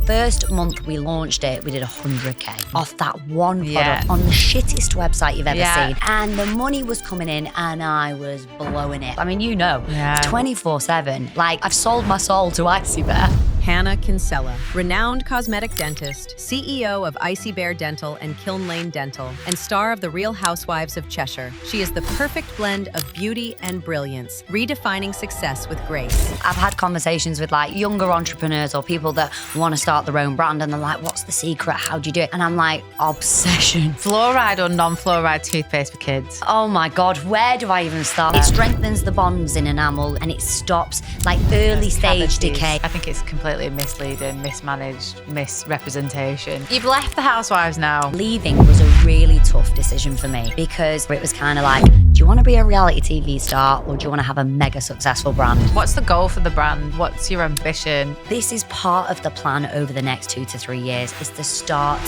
first month we launched it, we did 100K off that one product on the shittest website you've ever seen. And the money was coming in and I was blowing it. I mean, it's 24/7. Like, I've sold my soul to Icy Bear. Hanna Kinsella, renowned cosmetic dentist, CEO of Icy Bear Dental and Kiln Lane Dental, and star of The Real Housewives of Cheshire. She is the perfect blend of beauty and brilliance, redefining success with grace. I've had conversations with like younger entrepreneurs or people that want to start their own brand and they're like, what's the secret? How do you do it? And I'm like, obsession. Fluoride or non-fluoride toothpaste for kids? Oh my God, where do I even start? It strengthens the bonds in enamel and it stops like early stage decay. I think it's completely misleading, mismanaged, misrepresentation. You've left the Housewives now. Leaving was a really tough decision for me because it was kind of like, do you want to be a reality TV star or do you want to have a mega successful brand? What's the goal for the brand? What's your ambition? This is part of the plan over the next 2 to 3 years, is to start.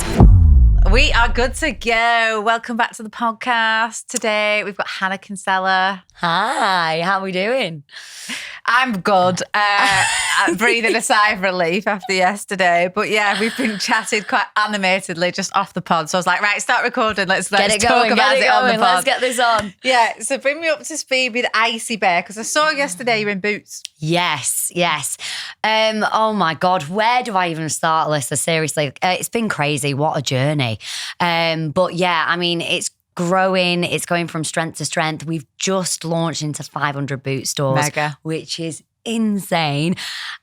We are good to go. Welcome back to the podcast. Today we've got Hanna Kinsella. Hi, how are we doing? I'm good. I'm breathing a sigh of relief after yesterday. But yeah, we've been chatted quite animatedly just off the pod. So I was like, right, start recording. Let's talk about it on the pod. Let's get this on. Yeah, so bring me up to speed with Icy Bear, because I saw yesterday you're in boots. Yes. Oh my God, where do I even start, Alyssa? Seriously, it's been crazy. What a journey. But yeah, I mean, it's growing. It's going from strength to strength. We've just launched into 500 boot stores, Mega. Which is insane.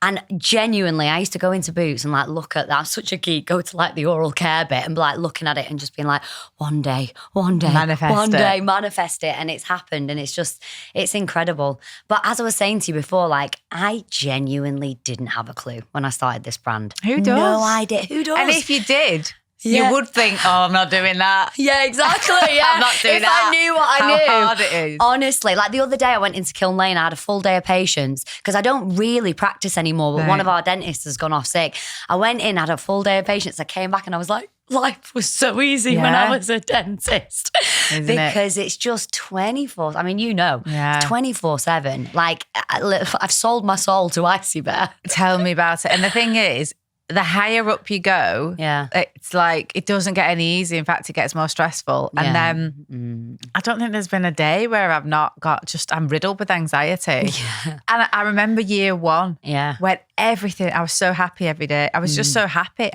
And genuinely, I used to go into Boots and like look at that. I'm such a geek, go to like the oral care bit and be like looking at it and just being like, one day, manifest it. And it's happened and it's incredible. But as I was saying to you before, like I genuinely didn't have a clue when I started this brand. Who does? No idea. Who does? And if you did, you would think, oh, I'm not doing that. Yeah, exactly. Yeah. I'm not doing that. If I knew what I knew. How hard it is. Honestly, like the other day I went into Kiln Lane, I had a full day of patients because I don't really practice anymore, but one of our dentists has gone off sick. I went in, had a full day of patients. I came back and I was like, life was so easy when I was a dentist. Because it's just 24. I mean, it's 24/7. Like I've sold my soul to Icy Bear. Tell me about it. And the thing is, the higher up you go, it's like it doesn't get any easier. In fact, it gets more stressful. And then I don't think there's been a day where I've not got I'm riddled with anxiety. Yeah. And I remember year one when everything, I was so happy every day. I was just so happy.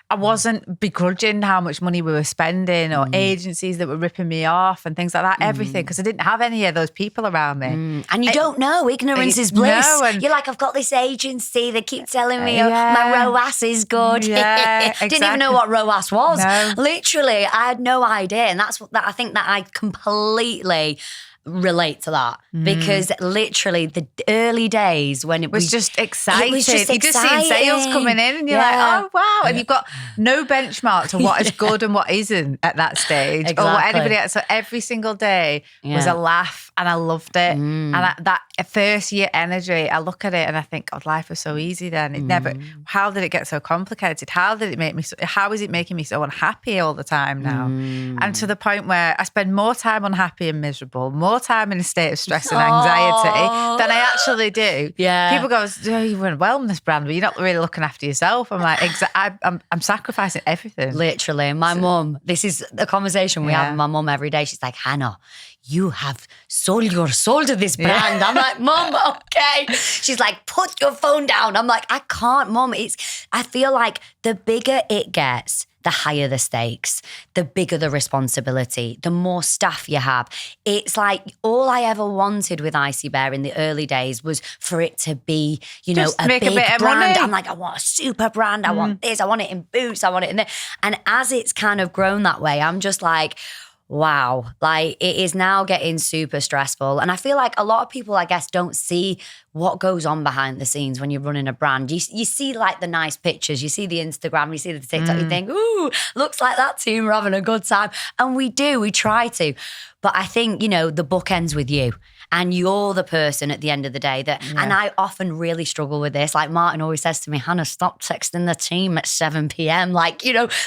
I wasn't begrudging how much money we were spending or agencies that were ripping me off and things like that, everything, because I didn't have any of those people around me. And you don't know, ignorance is bliss. You're like, I've got this agency, they keep telling me my ROAS is good. Yeah, Didn't even know what ROAS was. No. Literally, I had no idea. And that's what I think that I completely relate to that because literally the early days when it was just exciting. It was just you just see sales coming in and you're like, oh wow. And you've got no benchmark to what is good and what isn't at that stage or what anybody else. So every single day was a laugh and I loved it. And that first year energy, I look at it and I think, God, life was so easy then. It never, how did it get so complicated? How did it make me, how is it making me so unhappy all the time now? And to the point where I spend more time unhappy and miserable, more time in a state of stress and anxiety than I actually do. Yeah. People go, oh, you run a wellness brand, but you're not really looking after yourself. I'm like, I'm sacrificing everything. Literally. My mum, this is the conversation we have with my mum every day. She's like, Hannah, you have sold your soul to this brand. I'm like, Mum, okay. She's like, put your phone down. I'm like, I can't, Mum. I feel like the bigger it gets, the higher the stakes, the bigger the responsibility, the more staff you have. It's like all I ever wanted with Icy Bear in the early days was for it to be, just a make big a bit of brand. money. I'm like, I want a super brand. I want this. I want it in Boots. I want it in there. And as it's kind of grown that way, I'm just like, wow, like it is now getting super stressful. And I feel like a lot of people, I guess, don't see what goes on behind the scenes when you're running a brand. You see like the nice pictures, you see the Instagram, you see the TikTok, you think, ooh, looks like that team are having a good time. And we try to. But I think, the book ends with you. And you're the person at the end of the day and I often really struggle with this. Like Martin always says to me, Hannah, stop texting the team at 7 p.m. Like,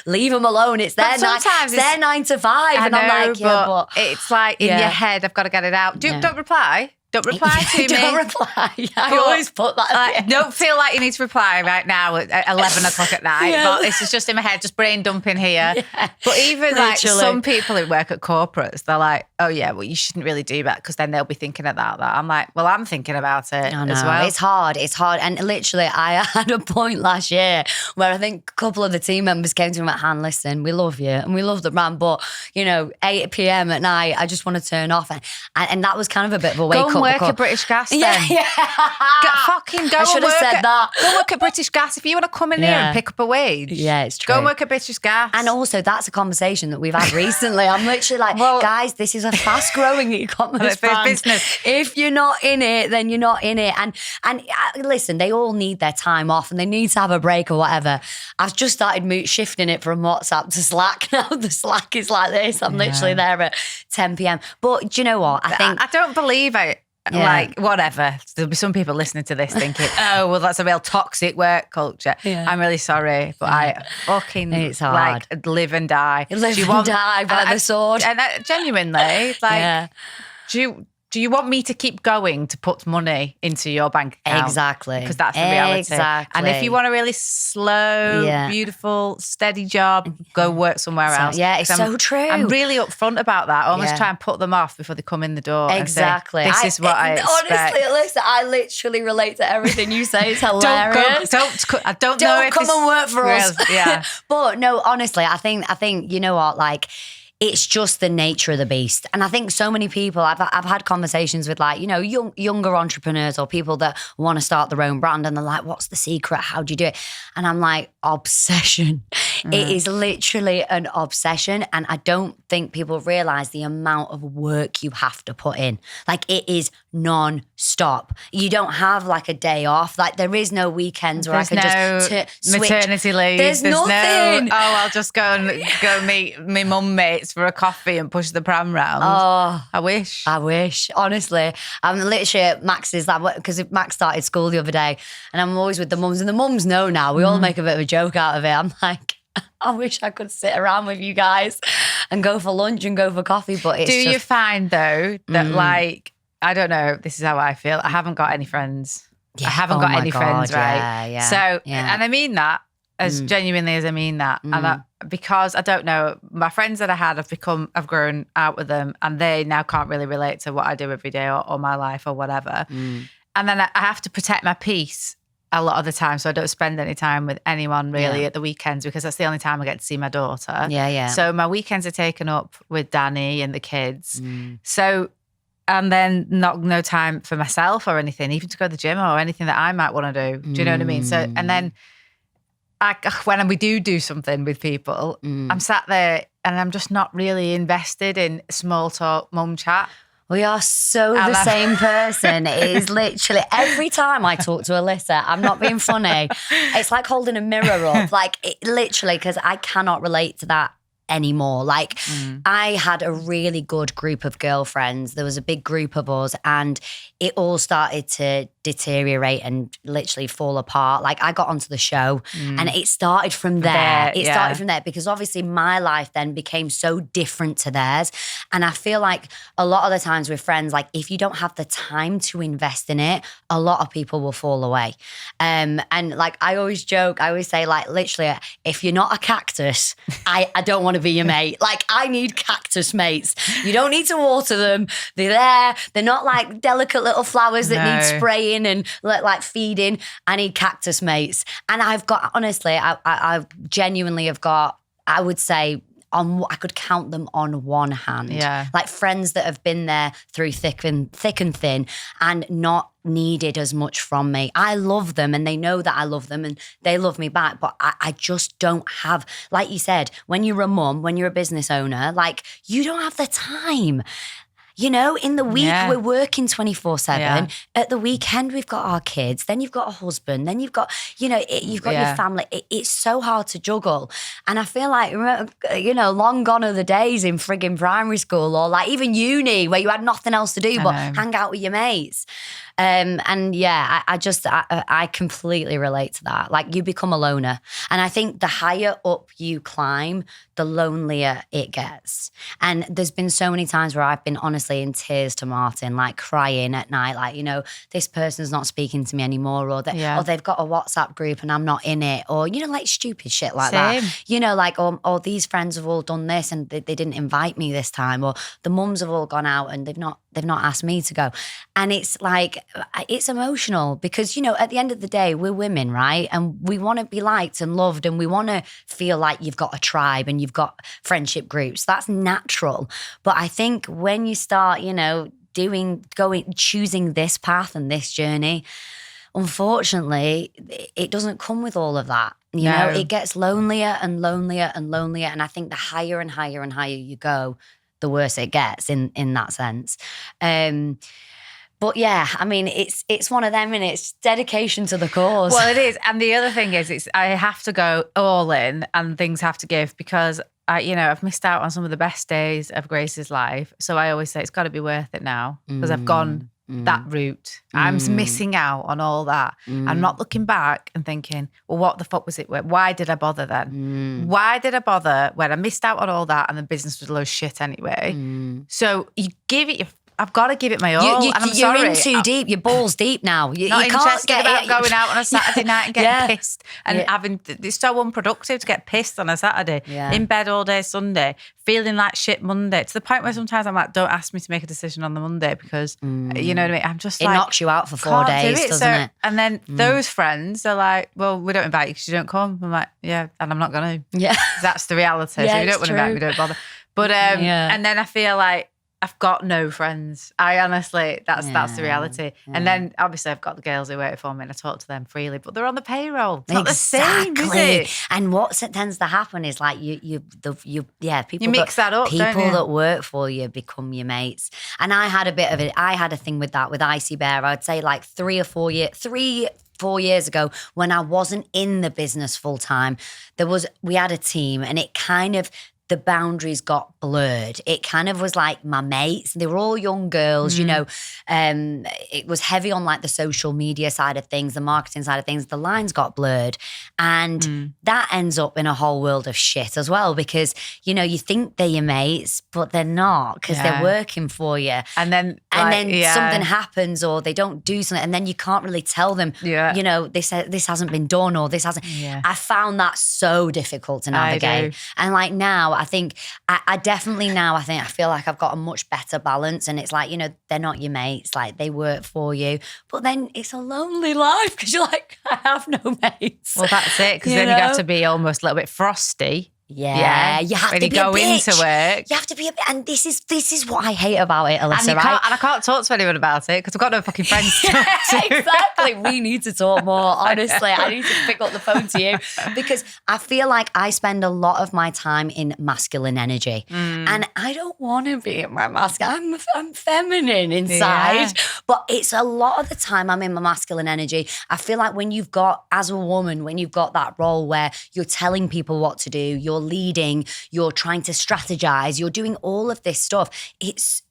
leave them alone. It's their 9 to 5. And I'm like, but it's like in your head, I've got to get it out. Don't reply. Don't reply to me. Don't reply. I always put that at the don't feel like you need to reply right now at 11 o'clock at night. Yeah. But this is just in my head, just brain dumping here. Yeah. But even like Literally. some people who work at corporates, they're like, oh yeah, well, you shouldn't really do that because then they'll be thinking about that. I'm like, well, I'm thinking about it I know. as well. It's hard. And literally, I had a point last year where I think a couple of the team members came to me like, Han, listen, we love you and we love the brand, but 8 p.m. at night, I just want to turn off. And that was kind of a bit of a wake up. Go and work at British Gas then. Yeah. Go I should have said that. Go work at British Gas. If you want to come in here and pick up a wage. Yeah, it's true. Go and work at British Gas. And also, that's a conversation that we've had recently. I'm literally like, guys, this is a fast-growing e-commerce brand. Business. If you're not in it, then you're not in it. And listen, they all need their time off and they need to have a break or whatever. I've just started shifting it from WhatsApp to Slack now. The Slack is like this. I'm literally there at 10 p.m. But do you know what? I don't believe it. Yeah. Like, whatever. There'll be some people listening to this thinking, oh, well, that's a real toxic work culture. Yeah. I'm really sorry, but I fucking it's hard. Like live and die. Die by the sword. And genuinely, like, do you want me to keep going to put money into your bank account? Exactly. Because that's the reality. Exactly. And if you want a really slow, beautiful, steady job, go work somewhere else. Yeah, it's so true. I'm really upfront about that. I almost try and put them off before they come in the door. Exactly. And say, this is what I expect. Honestly, listen, I literally relate to everything you say. It's hilarious. Don't know if come and work for us. Yeah. But no, honestly, I think you know what, like, it's just the nature of the beast. And I think so many people, I've had conversations with like, younger entrepreneurs or people that want to start their own brand and they're like, what's the secret? How do you do it? And I'm like, obsession. It is literally an obsession. And I don't think people realize the amount of work you have to put in. Like it is non-stop. You don't have like a day off. Like there is no weekends where I can just switch. Maternity leave. There's nothing. I'll just go meet my mum mates for a coffee and push the pram round. Oh, I wish. Honestly. I'm literally at Max's, because Max started school the other day and I'm always with the mums and the mums know now. We all make a bit of a joke out of it. I'm like, I wish I could sit around with you guys and go for lunch and go for coffee. But it's you find though that like, I don't know, this is how I feel. I haven't got any friends. Yeah. I haven't got any friends, right? Yeah. So, and I mean that as genuinely as I mean that. And because I don't know, my friends that I had, I've grown out with them and they now can't really relate to what I do every day or my life or whatever. And then I have to protect my peace a lot of the time. So I don't spend any time with anyone really at the weekends because that's the only time I get to see my daughter. Yeah. So my weekends are taken up with Danny and the kids. So, and then no time for myself or anything, even to go to the gym or anything that I might want to do. Do you know what I mean? So, and then when we do something with people, I'm sat there and I'm just not really invested in small talk, mum chat. We are so the same person. It is literally every time I talk to Alyssa, I'm not being funny. It's like holding a mirror up, literally, because I cannot relate to that anymore. Like I had a really good group of girlfriends. There was a big group of us and it all started to deteriorate and literally fall apart. Like I got onto the show and it started from there. It started from there because obviously my life then became so different to theirs. And I feel like a lot of the times with friends, like if you don't have the time to invest in it, a lot of people will fall away. And like I always joke, I always say like literally, if you're not a cactus, I don't want to be your mate. Like I need cactus mates. You don't need to water them. They're there. They're not like delicate little flowers that need spraying and like feeding. I need cactus mates. And I've got, honestly, I genuinely have got, I would say, I could count them on one hand. Yeah. Like friends that have been there through thick and thin and not needed as much from me. I love them and they know that I love them and they love me back. But I just don't have, like you said, when you're a mum, when you're a business owner, like you don't have the time. You know, in the week, we're working 24/7. Yeah. At the weekend, we've got our kids. Then you've got a husband. Then you've got, you've got your family. It's so hard to juggle. And I feel like, long gone are the days in frigging primary school or like even uni where you had nothing else to do but hang out with your mates. I completely relate to that. Like you become a loner. And I think the higher up you climb, the lonelier it gets. And there's been so many times where I've been honestly honestly in tears to Martin, like crying at night, like, you know, this person's not speaking to me anymore, or they've got a WhatsApp group and I'm not in it, or, you know, like stupid shit like that. You know, like, or these friends have all done this and they didn't invite me this time, or the mums have all gone out and they've not asked me to go. And it's like, it's emotional because, you know, at the end of the day, we're women, right? And we want to be liked and loved, and we want to feel like you've got a tribe and you've got friendship groups. That's natural. But I think when you start, you know, choosing this path and this journey, unfortunately, it doesn't come with all of that. You know, it gets lonelier and lonelier and lonelier. And I think the higher and higher and higher you go, the worse it gets in that sense. But yeah, I mean, it's one of them, and it's dedication to the cause. Well, it is. And the other thing is, I have to go all in and things have to give, because I've missed out on some of the best days of Grace's life. So I always say it's got to be worth it now, because I've gone that route. I'm missing out on all that. I'm not looking back and thinking, well, what the fuck was it? Why did I bother then? Why did I bother when I missed out on all that and the business was a load of shit anyway? So you give it I've got to give it my all. And I'm you're sorry. in too deep. Your balls deep now. You not can't interested get about going out on a Saturday night and getting pissed and having. It's so unproductive to get pissed on a Saturday, in bed all day Sunday, feeling like shit Monday. To the point where sometimes I'm like, don't ask me to make a decision on the Monday, because you know what I mean. I'm just it knocks you out for 4 days, doesn't it? And then those friends are like, well, we don't invite you because you don't come. I'm like, yeah, and I'm not going to. Yeah, that's the reality. So if you don't want to invite me, don't bother. But and then I feel like I've got no friends. I honestly, that's the reality. Yeah. And then obviously I've got the girls who work for me and I talk to them freely, but they're on the payroll. It's not the same, is it? And what tends to happen is like people you mix that up. People that work for you become your mates. And I had a bit of it. I had a thing with that with Icy Bear. I'd say like 3 or 4 years ago, when I wasn't in the business full time, we had a team, and it kind of, the boundaries got blurred. It kind of was like my mates. They were all young girls, you know. It was heavy on like the social media side of things, the marketing side of things. The lines got blurred. And that ends up in a whole world of shit as well, because, you know, you think they're your mates, but they're not, because they're working for you. And then something happens, or they don't do something, and then you can't really tell them, you know, this hasn't been done, or this hasn't. I found that so difficult to navigate. And like now, I think I definitely now, I feel like I've got a much better balance, and it's like, you know, they're not your mates, like they work for you, but then it's a lonely life because you're like, I have no mates. Well, that's it, because then you have to be almost a little bit frosty. Yeah, you have to be a bitch. When you go into work. You have to be and this is what I hate about it, Alyssa, and I can't talk to anyone about it because I've got no fucking friends to talk to. Exactly. We need to talk more, honestly. I need to pick up the phone to you, because I feel like I spend a lot of my time in masculine energy, and I don't want to be in my masculine. I'm feminine inside, but it's a lot of the time I'm in my masculine energy. I feel like when you've got, as a woman, when you've got that role where you're telling people what to do, you're leading, you're trying to strategize, you're doing all of this stuff.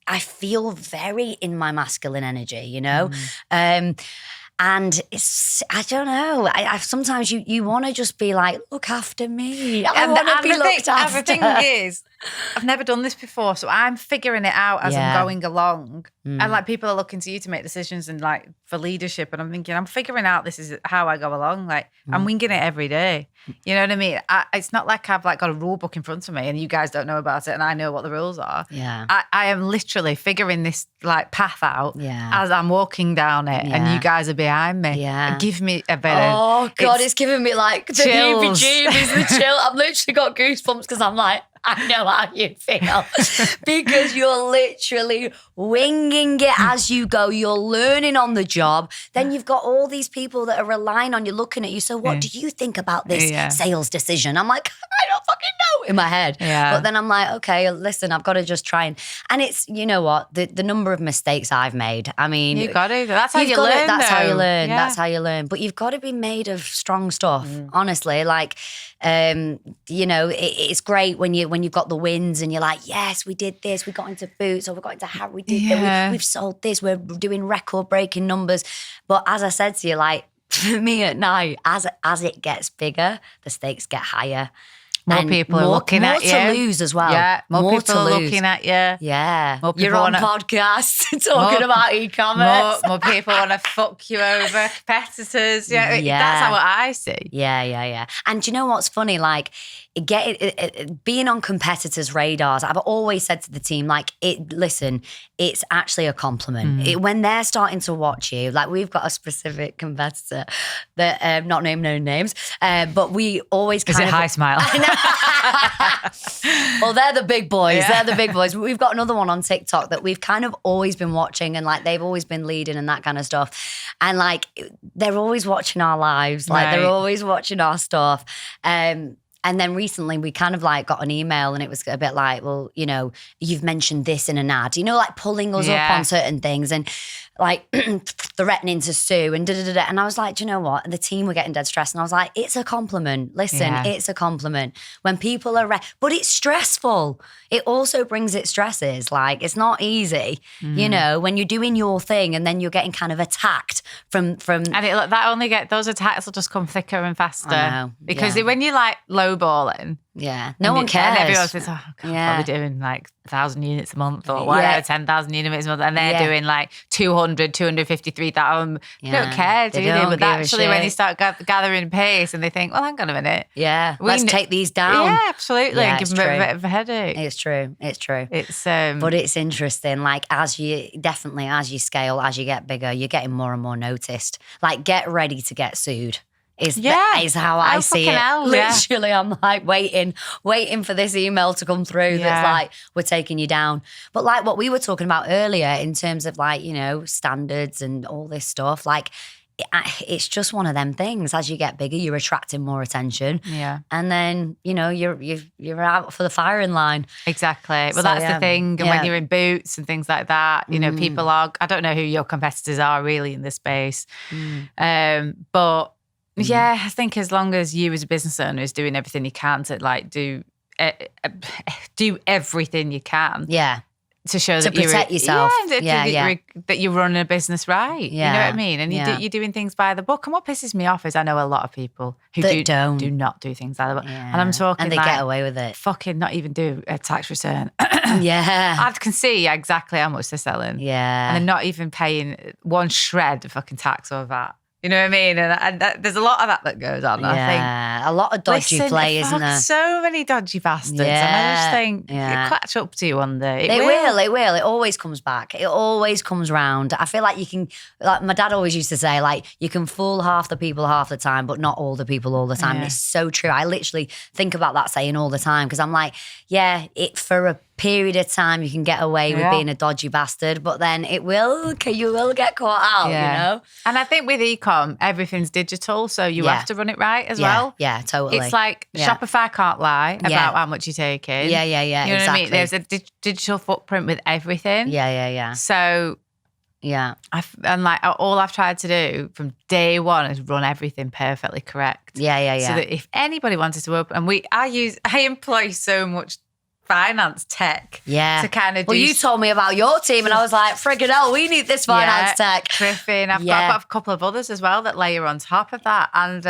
I feel very in my masculine energy, you know? And it's, I don't know. I sometimes you want to just be like, look after me. I want to be looked after. The thing is, I've never done this before, so I'm figuring it out as I'm going along. And like, people are looking to you to make decisions and like for leadership, and I'm thinking, I'm figuring out this is how I go along. Like, I'm winging it every day. You know what I mean? It's not like I've like got a rule book in front of me and you guys don't know about it and I know what the rules are. Yeah. I am literally figuring this like path out as I'm walking down it, and you guys are behind me. Yeah. Give me a bit of... God, it's giving me like the heebie-jeebies, the chill. I've literally got goosebumps because I'm like, I know how you feel. Because you're literally winging it as you go. You're learning on the job. Then you've got all these people that are relying on you, looking at you. So what do you think about this sales decision? I'm like, I don't fucking know in my head. Yeah. But then I'm like, okay, listen, I've got to just try and it's, you know what, the number of mistakes I've made. I mean. You've got to. That's how you learn. That's how you learn. That's how you learn. But you've got to be made of strong stuff, honestly. Like, you know, it's great when you've got the wins and you're like, yes, we did this, we got into Boots, or we got into Harry, we did that, we've sold this, we're doing record-breaking numbers. But as I said to you, like, for me at night, as it gets bigger, the stakes get higher. More people are looking at you. More to lose as well. Yeah, more people are looking at you. Yeah. More people You're on podcasts talking about e-commerce. More people want to fuck you over, competitors. Yeah, that's how I see. Yeah. And do you know what's funny? Like, being on competitors' radars, I've always said to the team, like, listen, it's actually a compliment. When they're starting to watch you, like, we've got a specific competitor that, not name no names, but we always kind of... Is it High Smile? Well, they're the big boys. Yeah. They're the big boys. We've got another one on TikTok that we've kind of always been watching, and like they've always been leading and that kind of stuff. And like they're always watching our lives. Like they're always watching our stuff. And then recently we kind of like got an email and it was a bit like, well, you know, you've mentioned this in an ad, you know, like pulling us up on certain things and like threatening to sue and da-da-da-da. And I was like, do you know what? And the team were getting dead stressed. And I was like, it's a compliment. Listen, it's a compliment. When people are, but it's stressful. It also brings its stresses. Like, it's not easy, you know, when you're doing your thing and then you're getting kind of attacked from. And those attacks will just come thicker and faster. I know, because when you're like lowballing. Yeah, no one cares. And everyone says, oh, God, probably doing like 1,000 units a month or whatever, 10,000 units a month. And they're doing like 200, 253,000. They don't care, do they? But actually when they start gathering pace and they think, well, hang on a minute. Yeah, let's take these down. Yeah, absolutely. And give them a bit of a headache. It's true. It's but it's interesting. Like as you scale, as you get bigger, you're getting more and more noticed. Like get ready to get sued. Is how I see it. Literally, I'm like waiting for this email to come through that's like, we're taking you down. But like what we were talking about earlier in terms of like, you know, standards and all this stuff, like it's just one of them things. As you get bigger, you're attracting more attention. Yeah. And then, you know, you're out for the firing line. Exactly. Well, that's the thing. And when you're in boots and things like that, you know, people are, I don't know who your competitors are really in this space. But yeah, I think as long as you as a business owner is doing everything you can to like do everything you can. Yeah. To show that you're protect yourself. That you're running a business right. Yeah. You know what I mean? And you're doing things by the book. And what pisses me off is I know a lot of people who do not do things by the book. Yeah. And I'm talking and they get away with it. Fucking not even do a tax return. I can see exactly how much they're selling. Yeah. And they're not even paying one shred of fucking tax over that. You know what I mean? And there's a lot of that goes on. I think a lot of dodgy play, isn't there? So many dodgy bastards. And I just think it'll catch up to you one day. It will. It always comes back. It always comes round. I feel like you can, like my dad always used to say, like, you can fool half the people half the time, but not all the people all the time. And it's so true. I literally think about that saying all the time because I'm like, for a period of time you can get away with being a dodgy bastard, but then you will get caught out, you know? And I think with e-com, everything's digital, so you have to run it right as well. Yeah, totally. It's like Shopify can't lie about how much you're taking. Yeah, you know exactly. what I mean? There's a digital footprint with everything. Yeah. So and like all I've tried to do from day one is run everything perfectly correct. Yeah. So that if anybody wanted to open, and I employ so much finance tech to kind of do. Well, you told me about your team and I was like, friggin' hell, we need this finance tech. Griffin. I've got a couple of others as well that layer on top of that. And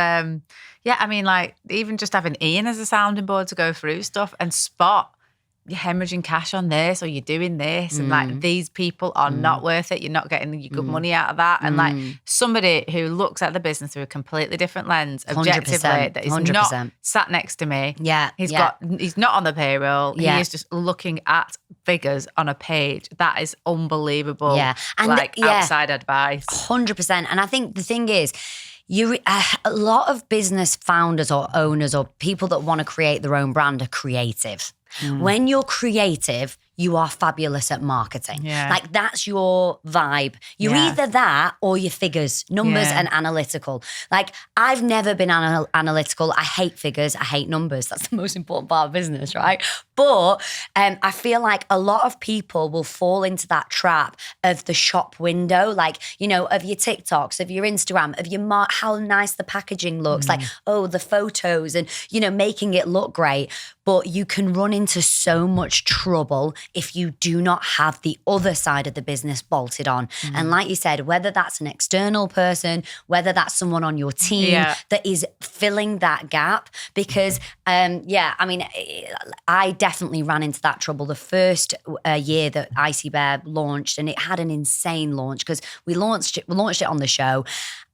I mean, like even just having Ian as a sounding board to go through stuff and spot you're hemorrhaging cash on this or you're doing this and like these people are not worth it. You're not getting your good money out of that. And like somebody who looks at the business through a completely different lens, objectively, that is 100%. Not sat next to me. He's not on the payroll. He is just looking at figures on a page. That is unbelievable. Yeah. And like outside advice. 100%. And I think the thing is, a lot of business founders or owners or people that want to create their own brand are creative. When you're creative, you are fabulous at marketing. Like that's your vibe. You're either that or your figures, numbers and analytical. Like I've never been analytical. I hate figures. I hate numbers. That's the most important part of business, right? But I feel like a lot of people will fall into that trap of the shop window, like, you know, of your TikToks, of your Instagram, of your how nice the packaging looks, like, the photos and, you know, making it look great. But you can run into so much trouble if you do not have the other side of the business bolted on. And like you said, whether that's an external person, whether that's someone on your team that is filling that gap, because I mean, I definitely ran into that trouble the first year that Icy Bear launched, and it had an insane launch because we launched it on the show.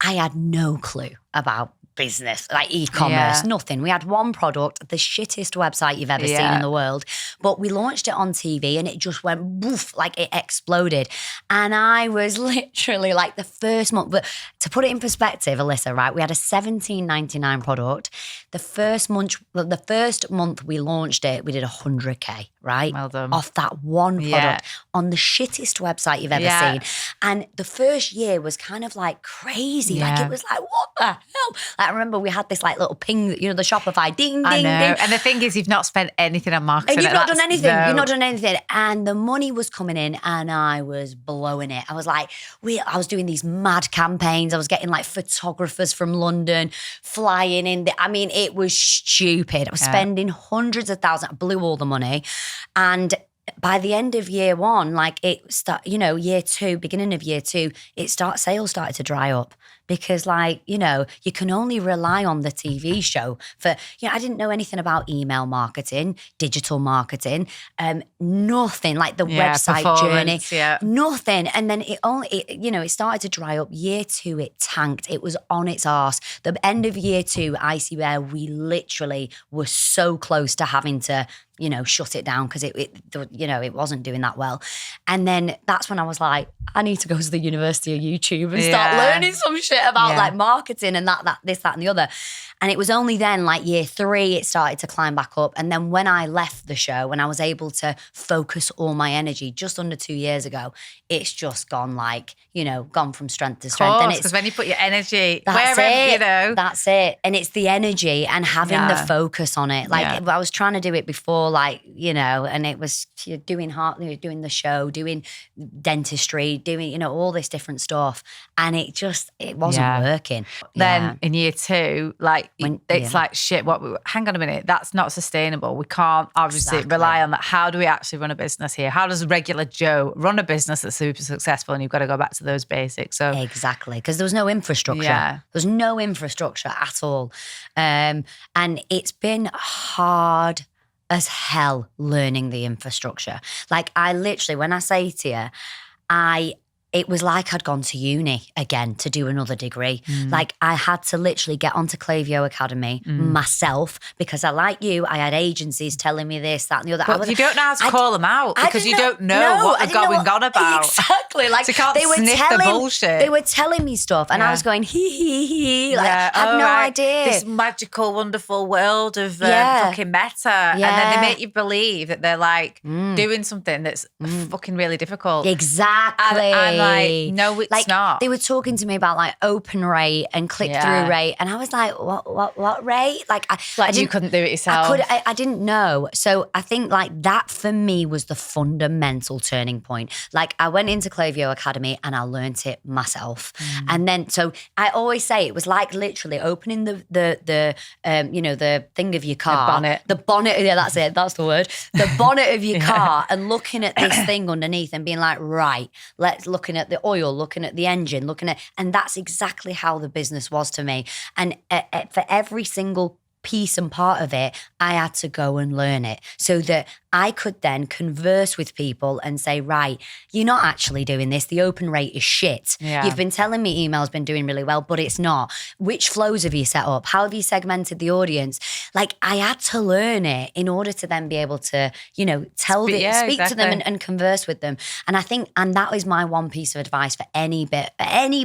I had no clue about business, like e-commerce, nothing. We had one product, the shittest website you've ever seen in the world, but we launched it on TV and it just went woof, like it exploded. And I was literally like the first month, but to put it in perspective, Alyssa, right, we had a $17.99 product. The first month we launched it, we did 100K, right? Well done. Off that one product on the shittest website you've ever seen. And the first year was kind of like crazy. Like it was like, what the hell? Like, I remember we had this like little ping, the Shopify ding, ding, ding. And the thing is, you've not spent anything on marketing. And you've not done anything. No. You've not done anything. And the money was coming in and I was blowing it. I was like, I was doing these mad campaigns. I was getting like photographers from London flying in. I mean, it was stupid. I was spending hundreds of thousands. I blew all the money. And by the end of year one, like year two, beginning of year two, sales started to dry up. Because you can only rely on the TV show for, I didn't know anything about email marketing, digital marketing, nothing, like the website journey, nothing. And then it started to dry up. Year two, it tanked. It was on its arse. The end of year two, Icy Bear, we literally were so close to having to, shut it down because it wasn't doing that well. And then that's when I was like, I need to go to the University of YouTube and start learning some shit about like marketing and this, that, and the other. And it was only then, like year three, it started to climb back up. And then when I left the show and I was able to focus all my energy just under 2 years ago, it's just gone gone from strength to strength. Of course, because when you put your energy that's wherever, that's it. And it's the energy and having the focus on it. I was trying to do it before, and it was doing the show, doing dentistry, doing, all this different stuff. And it wasn't working. Then in year two, it's like, shit, hang on a minute, that's not sustainable. We can't obviously rely on that. How do we actually run a business here? How does regular Joe run a business that's super successful? And you've got to go back to those basics. So exactly, because there was no infrastructure. There was no infrastructure at all. And it's been hard as hell learning the infrastructure. Like I literally, when I say to you, it was like I'd gone to uni again to do another degree. Like I had to literally get onto Clavio Academy myself because I had agencies telling me this, that and the other. But you don't know how to call them out because you don't know what they're going on about. Exactly. Like so you can't sniff the bullshit. They were telling me stuff and I was going, hee. Like I had no idea. This magical, wonderful world of fucking meta. And then they make you believe that they're like doing something that's fucking really difficult. Exactly. And no, it's not. They were talking to me about like open rate and click-through rate. And I was like, what rate? You couldn't do it yourself. I didn't know. So I think that for me was the fundamental turning point. Like I went into Clavio Academy and I learnt it myself. And then, so I always say it was like literally opening the thing of your car. The bonnet. Yeah, that's it. That's the word. The bonnet of your car and looking at this thing underneath and being like, right, let's look at the oil, looking at the engine, and that's exactly how the business was to me. And for every single piece and part of it, I had to go and learn it so that I could then converse with people and say, right, you're not actually doing this. The open rate is shit. Yeah. You've been telling me email's been doing really well, but it's not. Which flows have you set up? How have you segmented the audience? Like I had to learn it in order to then be able to, speak to them and converse with them. And I think, and that is my one piece of advice for any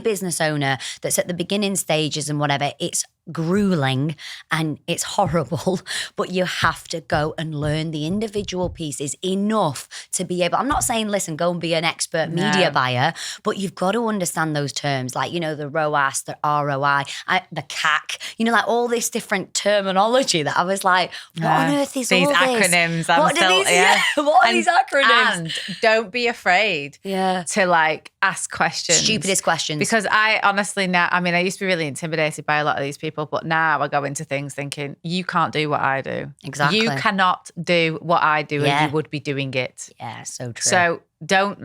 business owner that's at the beginning stages and whatever. It's grueling and it's horrible, but you have to go and learn the individual pieces enough to be able, I'm not saying, listen, go and be an expert media buyer, but you've got to understand those terms, like, the ROAS, the ROI, the CAC, all this different terminology that I was like, what on earth is all this? These acronyms. What are these acronyms? And don't be afraid to ask questions. Stupidest questions. Because I honestly now, I used to be really intimidated by a lot of these people, but now I go into things thinking, you can't do what I do. Exactly. You cannot do what I do and you would be doing it. Yeah, so true. So don't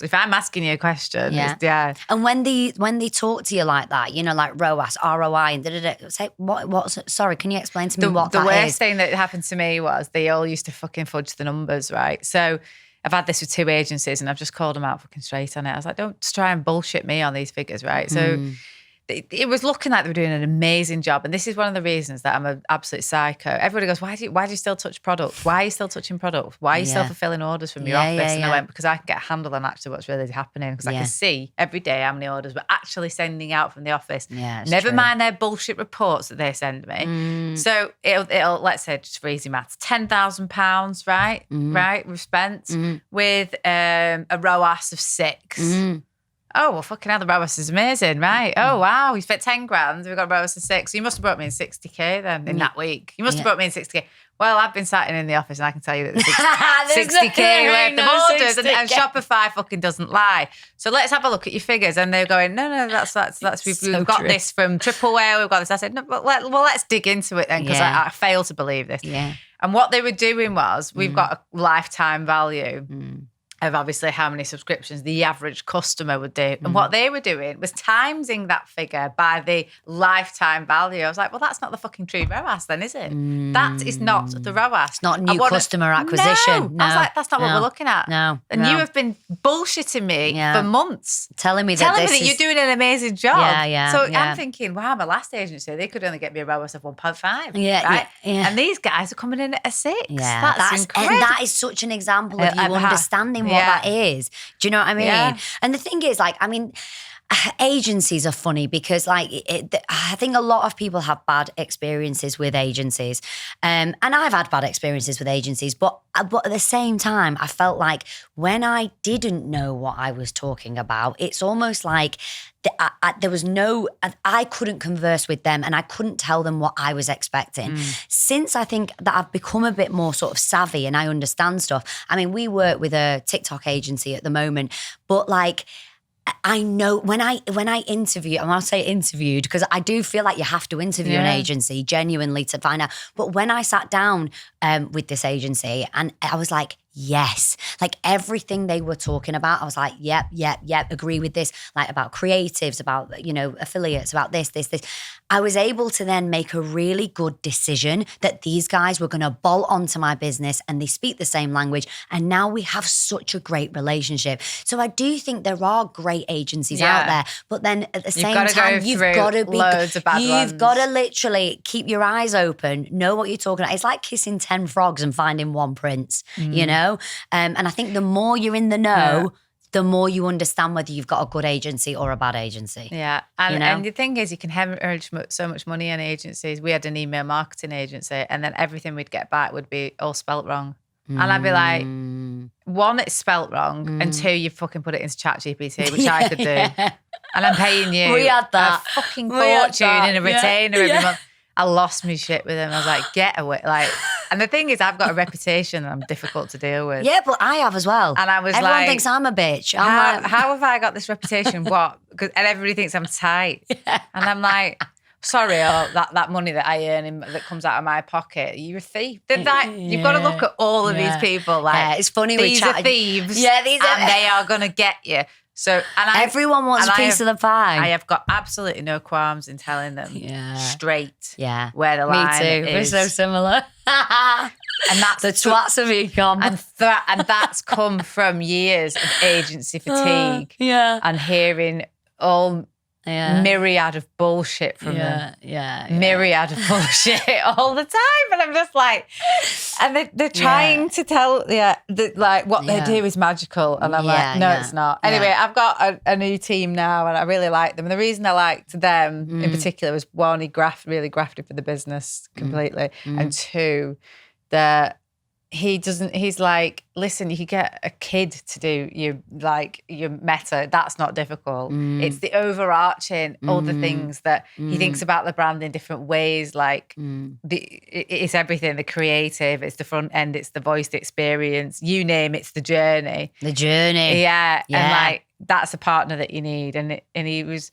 if I'm asking you a question, And when they talk to you like that, you know, like ROAS, ROI, and say, what's sorry, can you explain to me what that is? The worst thing that happened to me was they all used to fucking fudge the numbers, right? So I've had this with 2 agencies and I've just called them out fucking straight on it. I was like, don't try and bullshit me on these figures, right? So it was looking like they were doing an amazing job. And this is one of the reasons that I'm an absolute psycho. Everybody goes, why do you still touch product? Why are you still touching product? Why are you still fulfilling orders from your office? And I went, because I can get a handle on actually what's really happening. Because I can see every day how many orders we're actually sending out from the office. Yeah, Never mind their bullshit reports that they send me. So it'll let's say, just for easy maths, £10,000, right? Right, we've spent with a ROAS of 6. Oh, well, fucking hell, the ROAS is amazing, right? Oh, wow, we spent 10 grand, we've got a ROAS of 6. So you must have brought me in 60K then in that week. You must have brought me in 60K. Well, I've been sat in the office and I can tell you that there's 60K worth of orders and Shopify fucking doesn't lie. So let's have a look at your figures. And they're going, no, that's we've got this from Triple A, we've got this. I said, no, but let's dig into it then because I fail to believe this. Yeah. And what they were doing was, we've got a lifetime value of obviously how many subscriptions the average customer would do. And what they were doing was timesing that figure by the lifetime value. I was like, well, that's not the fucking true ROAS then, is it? That is not the ROAS. It's not new customer acquisition. No. I was like, that's not what we're looking at. No. And you have been bullshitting me for months. Telling me that you're doing an amazing job. Yeah. So I'm thinking, wow, my last agency, they could only get me a ROAS of 1.5. Yeah, right? yeah. And these guys are coming in at a 6. Yeah, that's incredible. And that is such an example of you understanding what that is. Do you know what I mean? Yeah. And the thing is, like, I mean, agencies are funny because, like, I think a lot of people have bad experiences with agencies, and I've had bad experiences with agencies. But at the same time, I felt like when I didn't know what I was talking about, it's almost like there was I couldn't converse with them and I couldn't tell them what I was expecting. Since I think that I've become a bit more sort of savvy and I understand stuff. I mean, we work with a TikTok agency at the moment, but like, I know when I interview, and I'll say interviewed because I do feel like you have to interview an agency genuinely to find out. But when I sat down with this agency and I was like, yes, like everything they were talking about, I was like, yep, agree with this, like about creatives, about, you know, affiliates, about this. I was able to then make a really good decision that these guys were going to bolt onto my business and they speak the same language. And now we have such a great relationship. So I do think there are great agencies out there, but then at the same time, you've got to be, you've got to literally keep your eyes open, know what you're talking about. It's like kissing 10 frogs and finding one prince, you know? And I think the more you're in the know, the more you understand whether you've got a good agency or a bad agency. Yeah. And the thing is, you can hemorrhage so much money on agencies. We had an email marketing agency and then everything we'd get back would be all spelt wrong. And I'd be like, 1, it's spelt wrong, and 2, you fucking put it into ChatGPT, which I could do. And I'm paying you we had that. a fucking fortune in a retainer every month. I lost my shit with him. I was like, get away. Like, and the thing is, I've got a reputation and I'm difficult to deal with. Yeah, but I have as well. And I was Everyone like, thinks I'm a bitch. How have I got this reputation? What? And everybody thinks I'm tight. And I'm like, sorry, that money that I earn that comes out of my pocket, you're a thief. You've got to look at all of these people. Like, it's funny. These are thieves. Yeah, and they are going to get you. So, everyone wants a piece of the pie. I have got absolutely no qualms in telling them straight where the line is. Me too. We're so similar. And that's the twats of ecom. And that's come from years of agency fatigue. And hearing all myriad of bullshit from them. Myriad of bullshit all the time. And I'm just like, and they're trying to tell, like what they do is magical. And I'm like, no, it's not. Anyway, I've got a new team now and I really like them. And the reason I liked them in particular was 1, he really grafted for the business completely. And 2, that he's like, listen, you could get a kid to do your meta. That's not difficult. It's the overarching other things that he thinks about the brand in different ways. Like it's everything, the creative, it's the front end, it's the voice, the experience, you name it's the journey. Yeah. And like, that's a partner that you need. And he was,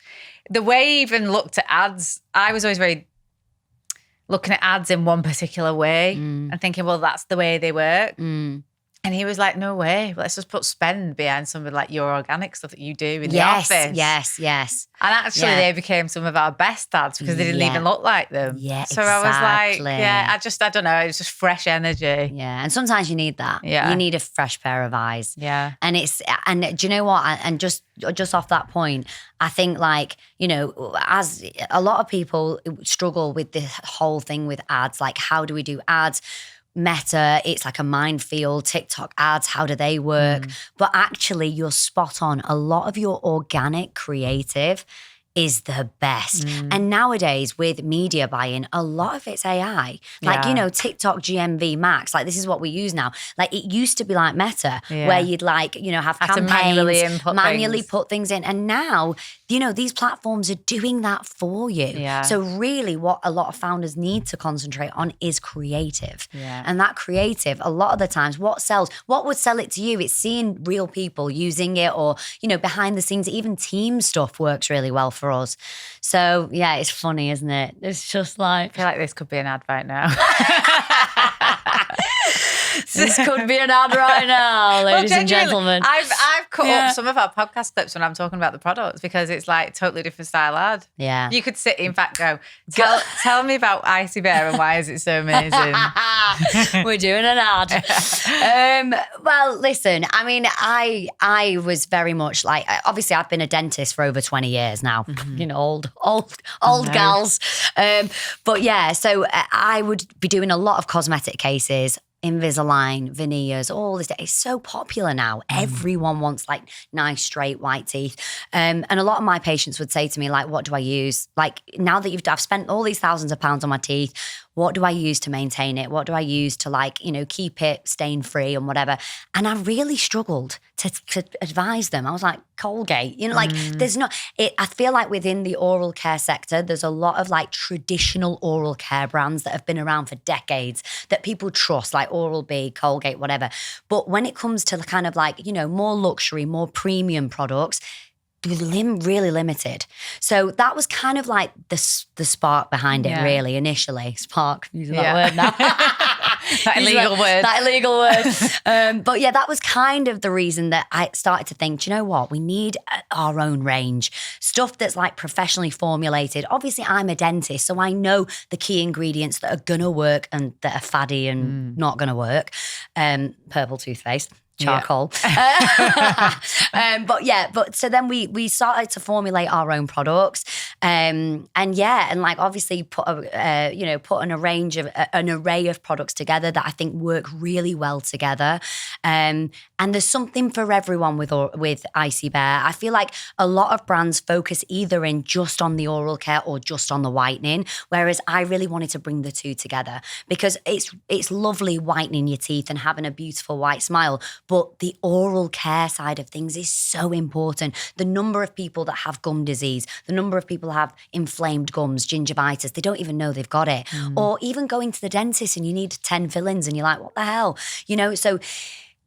the way he even looked at ads, I was always very looking at ads in one particular way and thinking, well, that's the way they work. And he was like, no way. Let's just put spend behind some of like your organic stuff that you do in the office. Yes. And actually they became some of our best ads because they didn't even look like them. Yeah, so I was like, I don't know. It was just fresh energy. Yeah. And sometimes you need that. Yeah. You need a fresh pair of eyes. Yeah. And do you know what? And just off that point, I think like, you know, as a lot of people struggle with this whole thing with ads, like how do we do ads? Meta, it's like a minefield. TikTok ads, how do they work? But actually, you're spot on. A lot of your organic creative is the best. And nowadays with media buying, a lot of it's AI. Like, you know, TikTok GMV max, like this is what we use now. Like it used to be like Meta where you'd like, you know, have campaigns, manually put things in. And now, you know, these platforms are doing that for you. Yeah. So really what a lot of founders need to concentrate on is creative. Yeah. And that creative, a lot of the times, what sells, what would sell it to you? It's seeing real people using it or, you know, behind the scenes, even team stuff works really well for us. So yeah, it's funny, isn't it? It's just like, I feel like this could be an ad right now. this could be an ad right now, ladies and gentlemen. I've cut up some of our podcast clips when I'm talking about the products because it's like totally different style ad. Yeah. You could sit, in fact, go, tell me about Icy Bear and why is it so amazing? We're doing an ad. Well, listen, I mean, I was very much like, obviously I've been a dentist for over 20 years now, you know, old gals. But yeah, so I would be doing a lot of cosmetic cases, Invisalign, veneers, all this. It's so popular now. Everyone wants like nice, straight, white teeth. And a lot of my patients would say to me, like, what do I use? Like, now that I've spent all these thousands of pounds on my teeth, what do I use to maintain it? What do I use to like, you know, keep it stain free and whatever? And I really struggled to advise them. I was like, Colgate, you know, like there's not, I feel like within the oral care sector, there's a lot of like traditional oral care brands that have been around for decades that people trust, like Oral-B, Colgate, whatever. But when it comes to kind of like, you know, more luxury, more premium products, really limited. So that was kind of like the spark behind it, really, initially. Spark, using that word now. That illegal word. But yeah, that was kind of the reason that I started to think, do you know what? We need our own range. Stuff that's like professionally formulated. Obviously, I'm a dentist, so I know the key ingredients that are going to work and that are faddy and not going to work. Purple toothpaste. Charcoal. But so then we started to formulate our own products. And like obviously put an array of products together that I think work really well together. And there's something for everyone with Icy Bear. I feel like a lot of brands focus either in just on the oral care or just on the whitening, whereas I really wanted to bring the two together because it's lovely whitening your teeth and having a beautiful white smile. But the oral care side of things is so important. The number of people that have gum disease, the number of people that have inflamed gums, gingivitis, they don't even know they've got it. Or even going to the dentist and you need 10 fillings and you're like, what the hell? You know, so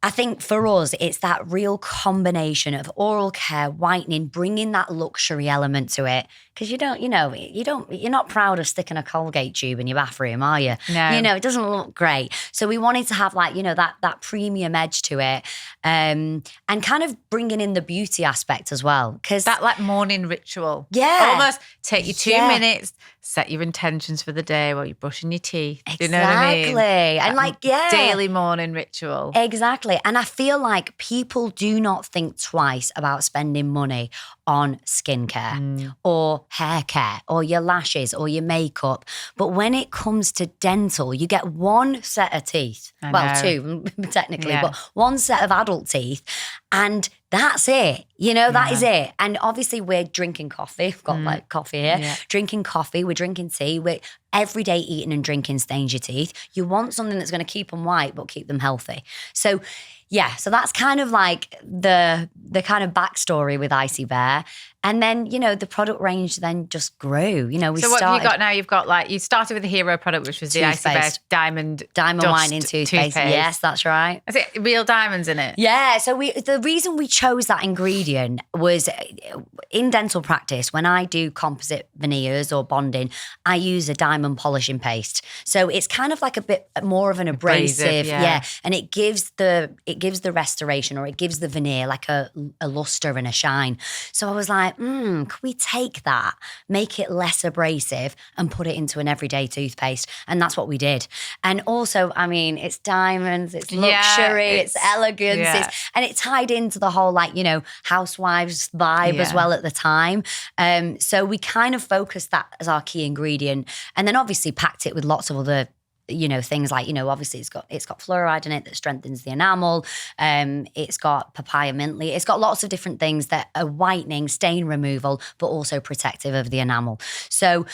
I think for us, it's that real combination of oral care, whitening, bringing that luxury element to it. Because you're not proud of sticking a Colgate tube in your bathroom, are you? No. You know, it doesn't look great. So we wanted to have like, you know, that premium edge to it, and kind of bringing in the beauty aspect as well. Because that like morning ritual. Yeah. Almost take you 2 minutes, set your intentions for the day while you're brushing your teeth. Exactly. Do you know what I mean? And like, daily morning ritual. Exactly. And I feel like people do not think twice about spending money on skincare or hair care or your lashes or your makeup. But when it comes to dental, you get one set of teeth. Well, two technically, but one set of adult teeth. And that's it. You know, that is it. And obviously we're drinking coffee. We've got like coffee here. Yeah. Drinking coffee. We're drinking tea. We're every day eating and drinking stains your teeth. You want something that's going to keep them white but keep them healthy. So yeah, so that's kind of like the kind of backstory with Icy Bear. And then, the product range then just grew. So what have you got now? You've got you started with the hero product, which was the Icy Bear Diamond whitening toothpaste. Yes, that's right. Is it real diamonds in it? Yeah. So the reason we chose that ingredient was in dental practice, when I do composite veneers or bonding, I use a diamond polishing paste. So it's kind of like a bit more of an abrasive, and it gives the restoration, or it gives the veneer like a luster and a shine. So I was like, can we take that, make it less abrasive, and put it into an everyday toothpaste? And that's what we did. And also, I mean, it's diamonds, it's luxury, it's elegance, and it tied into the whole Housewives vibe as well at the time. So we kind of focused that as our key ingredient, and then obviously packed it with lots of other things like, obviously it's got fluoride in it that strengthens the enamel. It's got papaya mint leaf. It's got lots of different things that are whitening, stain removal, but also protective of the enamel. So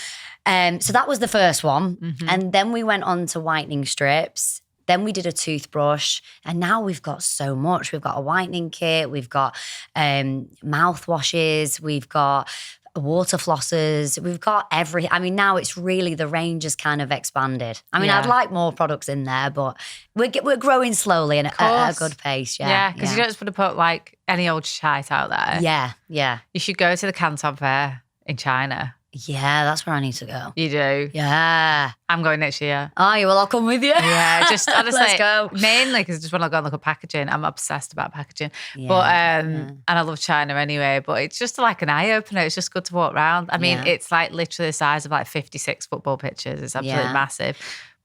that was the first one. Mm-hmm. And then we went on to whitening strips. Then we did a toothbrush, and now we've got so much. We've got a whitening kit. We've got mouthwashes. We've got water flossers. We've got now it's really, the range has kind of expanded. I'd like more products in there, but we're growing slowly and at a good pace. Yeah, because you don't just want to put any old shite out there. Yeah. You should go to the Canton Fair in China. Yeah, that's where I need to go. You do? Yeah. I'm going next year. Oh, well, I'll come with you. Yeah, just honestly. Let's go. Mainly because I just want to go and look at packaging. I'm obsessed about packaging. Yeah, and I love China anyway, but it's just like an eye-opener. It's just good to walk around. It's literally the size of 56 football pitches. It's absolutely massive.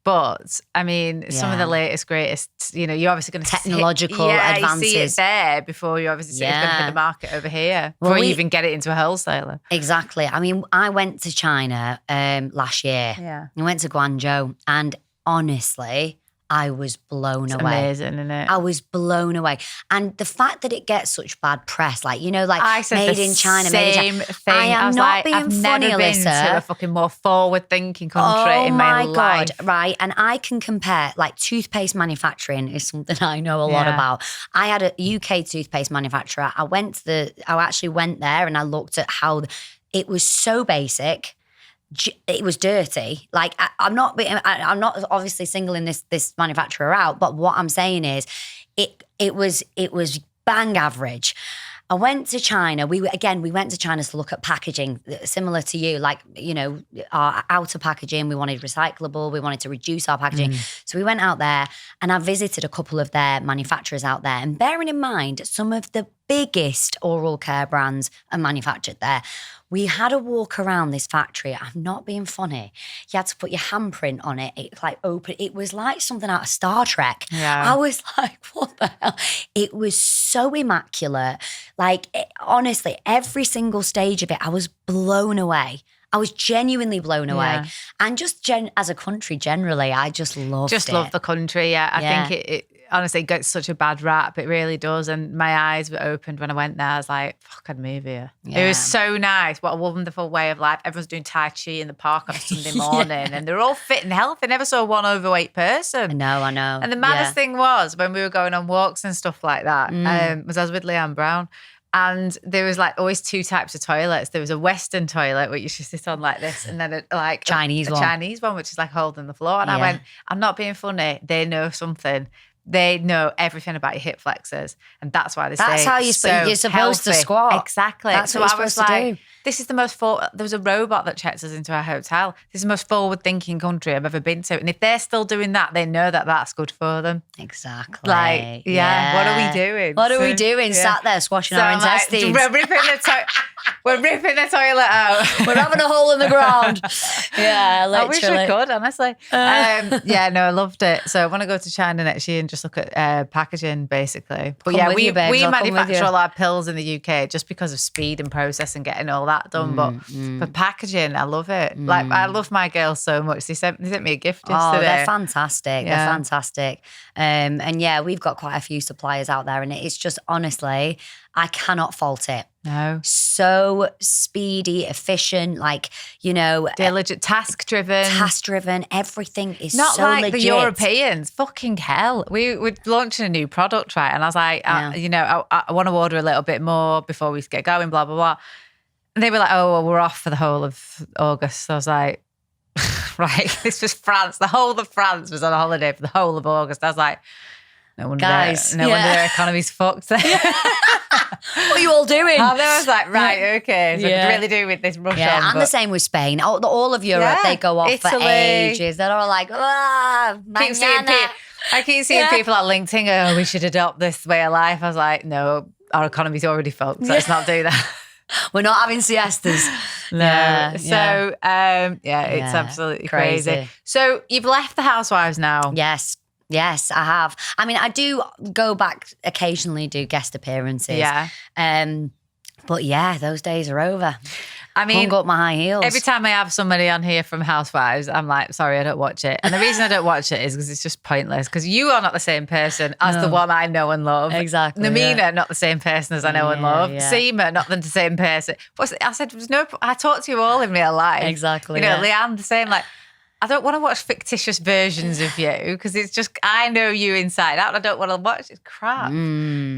But some of the latest, greatest, you're obviously going to technological advances. You see it there before you obviously see it's going to hit the market over here. Before you even get it into a wholesaler. Exactly. I went to China last year. Yeah. I went to Guangzhou, and honestly, I was blown away. Amazing, isn't it? I was blown away. And the fact that it gets such bad press, I said made in China, thing. I am not being I've funny, never been Alyssa. to a fucking more forward-thinking country in my life. Oh my God, right. And I can compare, toothpaste manufacturing is something I know a lot about. I had a UK toothpaste manufacturer. I actually went there and I looked at how it was so basic. It was dirty. I'm not obviously singling this manufacturer out, but what I'm saying is it was bang average. I went to China. We went to China to look at packaging, similar to you, our outer packaging. We wanted recyclable. We wanted to reduce our packaging. So we went out there, and I visited a couple of their manufacturers out there. And bearing in mind, some of the biggest oral care brands are manufactured there. We had a walk around this factory. I'm not being funny. You had to put your handprint on it. It open. It was like something out of Star Trek. Yeah. I was like, what the hell? It was so immaculate. Honestly, every single stage of it, I was blown away. I was genuinely blown away. And just as a country generally, I just loved it. Love the country, I think it honestly gets such a bad rap. It really does. And my eyes were opened when I went there. I was like, fuck, I'd move here. Yeah. It was so nice. What a wonderful way of life. Everyone's doing Tai Chi in the park on a Sunday morning and they're all fit and healthy. I never saw one overweight person. I know. And the maddest thing was when we were going on walks and stuff like that, was I was with Leanne Brown. And there was always two types of toilets. There was a Western toilet where you should sit on like this, and then a Chinese one, which is holding the floor. And I went, I'm not being funny. They know something. They know everything about your hip flexors, and that's why they say that's how you're supposed healthy. to squat. Exactly. That's what you're supposed to do. This is the most there was a robot that checked us into our hotel. This is the most forward-thinking country I've ever been to, and if they're still doing that, they know that that's good for them. Exactly. What are we doing? What are we doing? Sat there squashing our intestines. We're ripping the toilet out. We're having a hole in the ground. Yeah, literally. I wish we could, honestly. I loved it. So I want to go to China next year and just look at packaging, basically. But we manufacture all our pills in the UK just because of speed and process and getting all that done. But for packaging, I love it. I love my girls so much. They sent me a gift yesterday. Oh, they're fantastic. Yeah. They're fantastic. And we've got quite a few suppliers out there, and it's just, honestly, I cannot fault it. No. So speedy, efficient, diligent, task-driven. Everything is not so like legit. The Europeans. Fucking hell. We're launching a new product, right? And I was like, I want to order a little bit more before we get going, blah, blah, blah. And they were like, oh, well, we're off for the whole of August. So I was like, right, this was France. The whole of France was on a holiday for the whole of August. I was like, no wonder, wonder their economy's fucked. What are you all doing? And then I was like, right, okay. So I really do with this rush on. And the same with Spain. All of Europe, they go off Italy. For ages. They're all like, I keep seeing people on LinkedIn go, oh, we should adopt this way of life. I was like, no, our economy's already fucked. So let's not do that. We're not having siestas. No. So, it's absolutely crazy. So you've left the Housewives now. Yes, I have. I mean, I do go back occasionally, do guest appearances. Yeah. But yeah, those days are over. I mean, hung up my high heels. Every time I have somebody on here from Housewives, I'm like, sorry, I don't watch it. And the reason I don't watch it is because it's just pointless. Because you are not the same person as the one I know and love. Exactly. Namina, not the same person as I know and love. Yeah. Seema, not the same person. I said, I talk to you all in real life. Exactly. Leanne, the same. Like, I don't want to watch fictitious versions of you because it's just, I know you inside out. I don't want to watch it. Crap.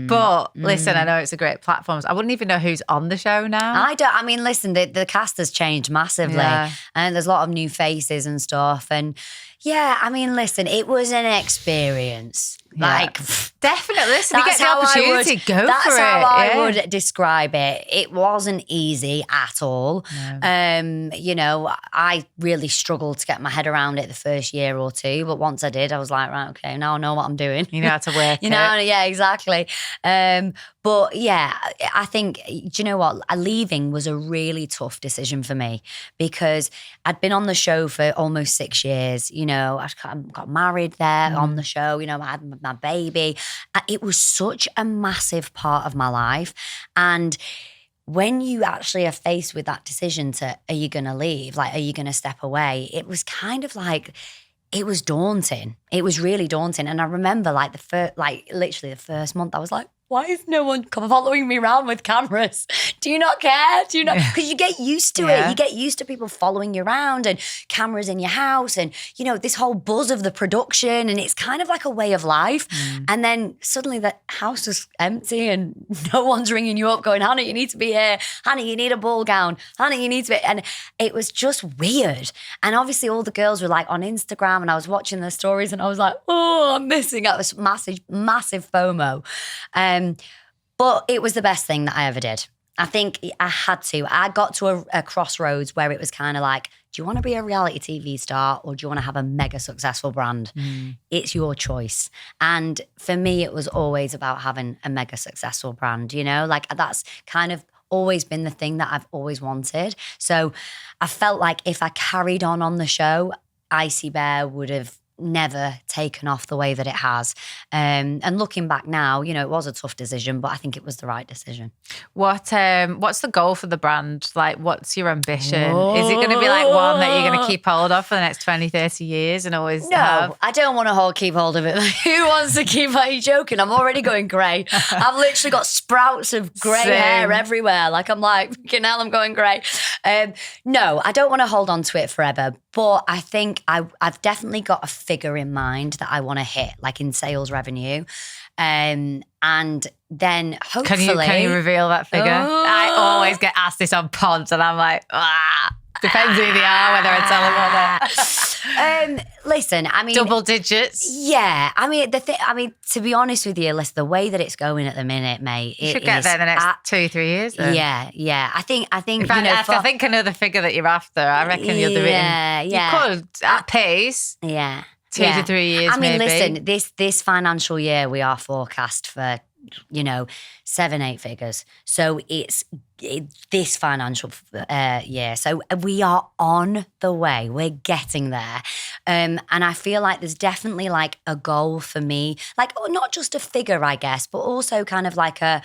But listen, I know it's a great platform. I wouldn't even know who's on the show now. I mean, listen, the cast has changed massively and there's a lot of new faces and stuff. And yeah, I mean, listen, it was an experience. Like, definitely. Listen, you get the opportunity, go for it. That's how I would describe it. It wasn't easy at all. No. I really struggled to get my head around it the first year or two, but once I did, I was like, right, okay, now I know what I'm doing. You know how to work it. Yeah, exactly. But yeah, I think, do you know what? Leaving was a really tough decision for me because I'd been on the show for almost 6 years. I got married there on the show. I had my baby. It was such a massive part of my life. And when you actually are faced with that decision are you going to leave? Like, are you going to step away? It was kind of like, it was daunting. It was really daunting. And I remember literally the first month, I was like, why is no one following me around with cameras? Do you not care? Do you not? Because you get used to it. You get used to people following you around and cameras in your house and, this whole buzz of the production. And it's kind of like a way of life. And then suddenly the house is empty and no one's ringing you up going, Hannah, you need to be here. Hannah, you need a ball gown. Hannah, you need to be. And it was just weird. And obviously all the girls were like on Instagram and I was watching their stories and I was like, oh, I'm missing out. This massive FOMO. But it was the best thing that I ever did. I think I had to. I got to a crossroads where it was kind of like, do you want to be a reality TV star or do you want to have a mega successful brand? It's your choice. And for me, it was always about having a mega successful brand, like that's kind of always been the thing that I've always wanted. So I felt like if I carried on the show, Icy Bear would have never taken off the way that it has. And looking back now, it was a tough decision, but I think it was the right decision. What's the goal for the brand? Like, what's your ambition? Is it going to be like one that you're going to keep hold of for the next 20, 30 years and always have? I don't want to keep hold of it. Who wants to keep, are you joking? I'm already going grey. I've literally got sprouts of grey hair everywhere. Like, I'm like, fucking hell, I'm going grey. No, I don't want to hold on to it forever, but I think I've definitely got a figure in mind that I want to hit, like in sales revenue. And then hopefully... Can you reveal that figure? I always get asked this on pods and I'm like, depends who they are, whether I tell them or not. Listen, I mean... Double digits? Yeah. I mean, to be honest with you, listen, the way that it's going at the minute, mate... You should get there in the next 2-3 years then. Yeah. I think I think I know the figure that you're after. I reckon you'll do it in... You could, at pace. Yeah. 2 to 3 years, maybe. Listen, this financial year we are forecast for, 7-8 figures. So it's this financial year. So we are on the way. We're getting there. And I feel like there's definitely like a goal for me, like not just a figure, I guess, but also kind of like a,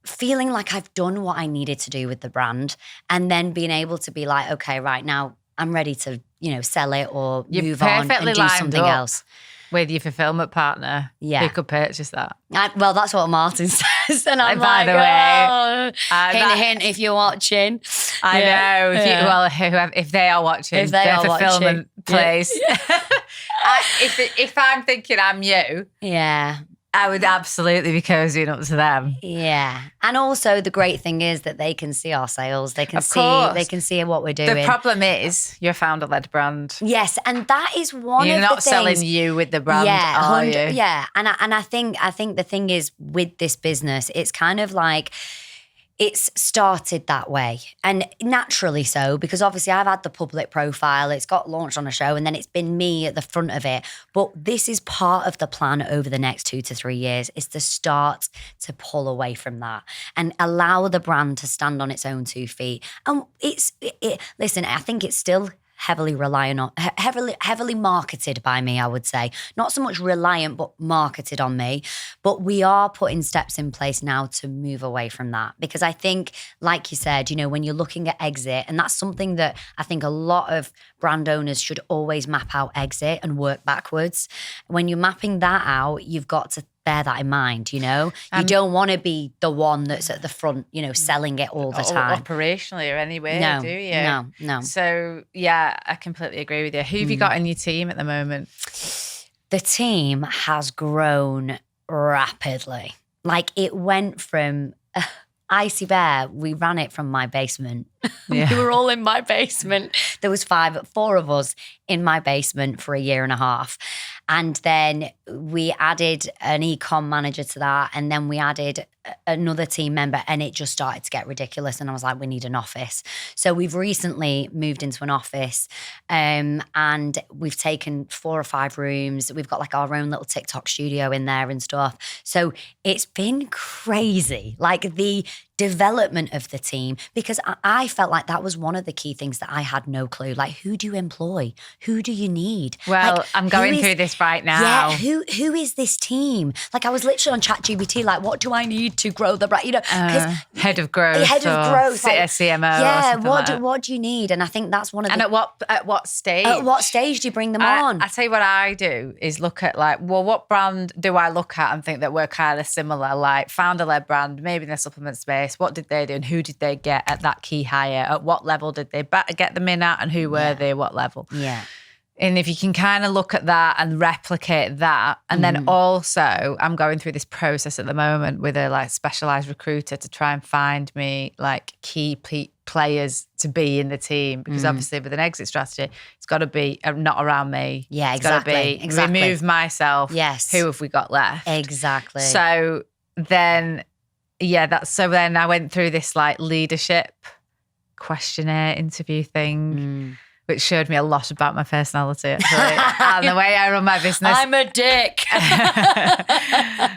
feeling like I've done what I needed to do with the brand and then being able to be like, okay, right now I'm ready to, sell it or move on and do something else. With your fulfillment partner, who could purchase that? Well, that's what Martin says, and I'm by the way, hint if you're watching. I know. If they are watching, their fulfillment place. If I'm thinking I'm you, I would absolutely be cozying up to them. Yeah. And also the great thing is that they can see our sales. They can see what we're doing. The problem is you're a founder-led brand. Yes. And that is one You're of the not things. selling you with the brand, are you? Yeah. And I think the thing is with this business, it's kind of like, it's started that way, and naturally so, because obviously I've had the public profile, it's got launched on a show, and then it's been me at the front of it. But this is part of the plan over the next 2 to 3 years, is to start to pull away from that and allow the brand to stand on its own 2 feet. And listen, I think it's still heavily marketed by me, I would say. Not so much reliant, but marketed on me. But we are putting steps in place now to move away from that. Because I think, like you said, when you're looking at exit, and that's something that I think a lot of brand owners should always map out exit and work backwards. When you're mapping that out, you've got to bear that in mind, you don't want to be the one that's at the front, selling it all the time. Operationally or anywhere, no, do you? No. So, yeah, I completely agree with you. Who have you got in your team at the moment? The team has grown rapidly. Like, it went from Icy Bear, we ran it from my basement. Yeah. We were all in my basement. There was 4 of us in my basement for a year and a half. And then we added an e-com manager to that. And then we added another team member, and it just started to get ridiculous. And I was like, we need an office. So we've recently moved into an office, and we've taken 4 or 5 rooms. We've got like our own little TikTok studio in there and stuff. So it's been crazy, like the development of the team, because I felt like that was one of the key things that I had no clue. Like, who do you employ? Who do you need? Well, like, I'm going through this right now. Yeah, who is this team? Like, I was literally on ChatGPT, like, what do I need to grow the brand? Head of growth. Like, CMO. Yeah, what do you need? And I think that's one of the. And at what stage? At what stage do you bring them on? I tell you what I do is look at like, well, what brand do I look at and think that we're kind of similar? Like, founder-led brand, maybe in the supplement space. What did they do and who did they get at that key hire? At what level did they get them in at, and who were they? What level? Yeah. And if you can kind of look at that and replicate that, and then also I'm going through this process at the moment with a like specialized recruiter to try and find me like key players to be in the team, because obviously with an exit strategy, it's got to be not around me. Yeah, it's got to be remove myself. Yes. Who have we got left? Exactly. So then, then I went through this like leadership questionnaire interview thing. Which showed me a lot about my personality, actually, and the way I run my business. I'm a dick. I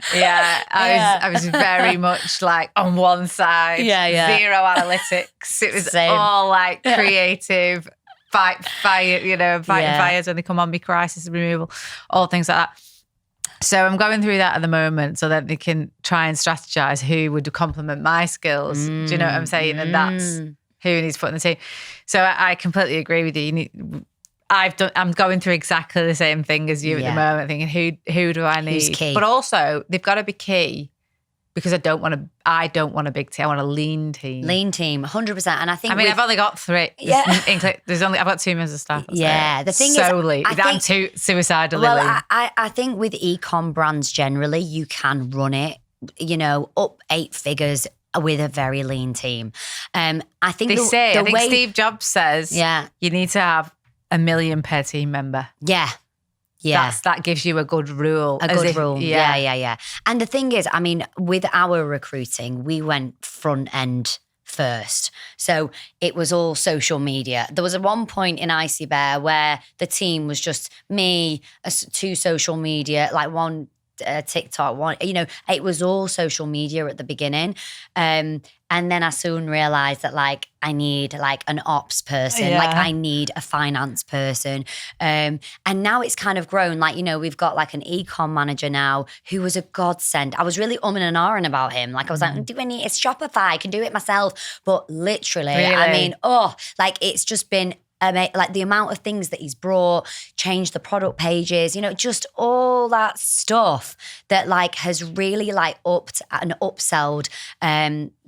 was very much like on one side. Zero analytics. It was all like creative, fighting fires when they come on me, crisis removal, all things like that. So I'm going through that at the moment so that they can try and strategize who would complement my skills. Do you know what I'm saying? And that's who needs to put in the team. So I completely agree with you. I'm going through exactly the same thing as you at the moment, thinking who do I need? Who's key? But also they've got to be key, because I don't want a big team. I want a lean team. Lean team, 100%. And I think I've only got 3. Yeah. I've got 2 members of staff. The thing solely. is, I'm too suicidally. Well, I think with e-com brands generally, you can run it, up 8 figures with a very lean team. I think I think Steve Jobs says, you need to have $1 million per team member. Yeah. That gives you a good rule. Yeah. And the thing is, with our recruiting, we went front end first. So it was all social media. There was one point in Icy Bear where the team was just me, 2 social media, like 1 TikTok, 1, it was all social media at the beginning. And then I soon realized that like I need like an ops person, like I need a finance person. And now it's kind of grown. Like, we've got like an e-com manager now who was a godsend. I was really umming and ahhing about him. Like I was like, do I need, it's Shopify, I can do it myself. But literally, really? it's just been like the amount of things that he's brought, changed the product pages, you know, just all that stuff that like has really like upped and upselled,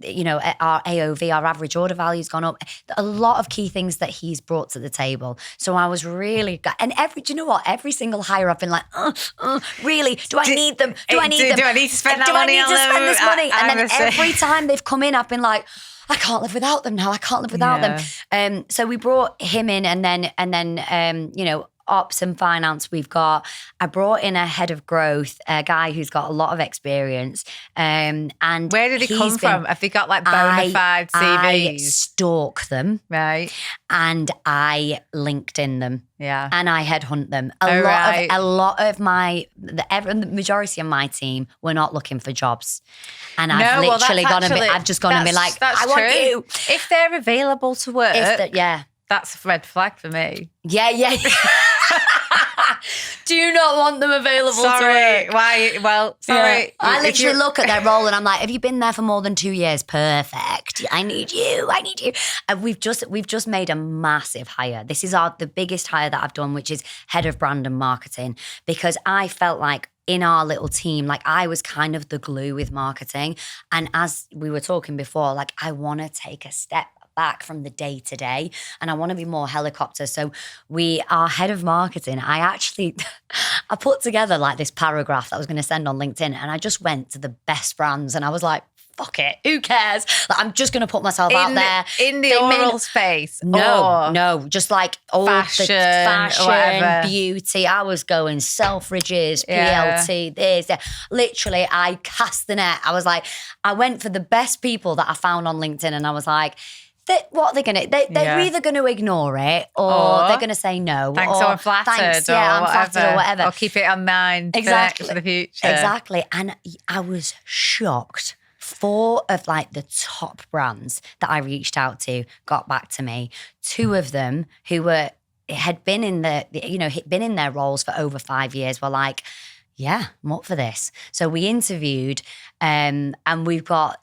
you know, our AOV, our average order value has gone up. A lot of key things that he's brought to the table. So I was really, and do you know what? Every single hire I've been like, really? Do I need them? Do I need them? Do I need to spend that do money I need on to spend them? this money? And then I'm every time they've come in, I've been like, I can't live without them now. I can't live without them. So we brought him in, and then you know, ops and finance. I brought in a head of growth, a guy who's got a lot of experience. And where did he come from? Have they got like bona fide CVs? I stalk them, right? And I LinkedIn them. Yeah. And I headhunt them. The majority of my team were not looking for jobs. And I've literally I've just gone and been like, I want you. If they're available to work, that's a red flag for me. Yeah. Do you not want them available to work? Why? Well, sorry. Yeah. I literally look at their role and I'm like, have you been there for more than 2 years? Perfect. I need you. And we've just made a massive hire. This is the biggest hire that I've done, which is head of brand and marketing, because I felt like in our little team, like I was kind of the glue with marketing. And as we were talking before, like I want to take a step back from the day to day, and I want to be more helicopter. So our head of marketing, I put together like this paragraph that I was going to send on LinkedIn, and I just went to the best brands and I was like, fuck it, who cares? Like, I'm just going to put myself out there. In the oral space? No, just like all fashion, fashion, beauty. I was going Selfridges, PLT, this. Literally, I cast the net. I was like, I went for the best people that I found on LinkedIn, and I was like, what are they going to? They're either going to ignore it or they're going to say no. Thanks, or I'm flattered. Thanks, I'm flattered or whatever. Or keep it on mind for the future. Exactly. And I was shocked. 4 of like the top brands that I reached out to got back to me. 2 of them who had been in been in their roles for over 5 years were like, yeah, I'm up for this. So we interviewed, and we've got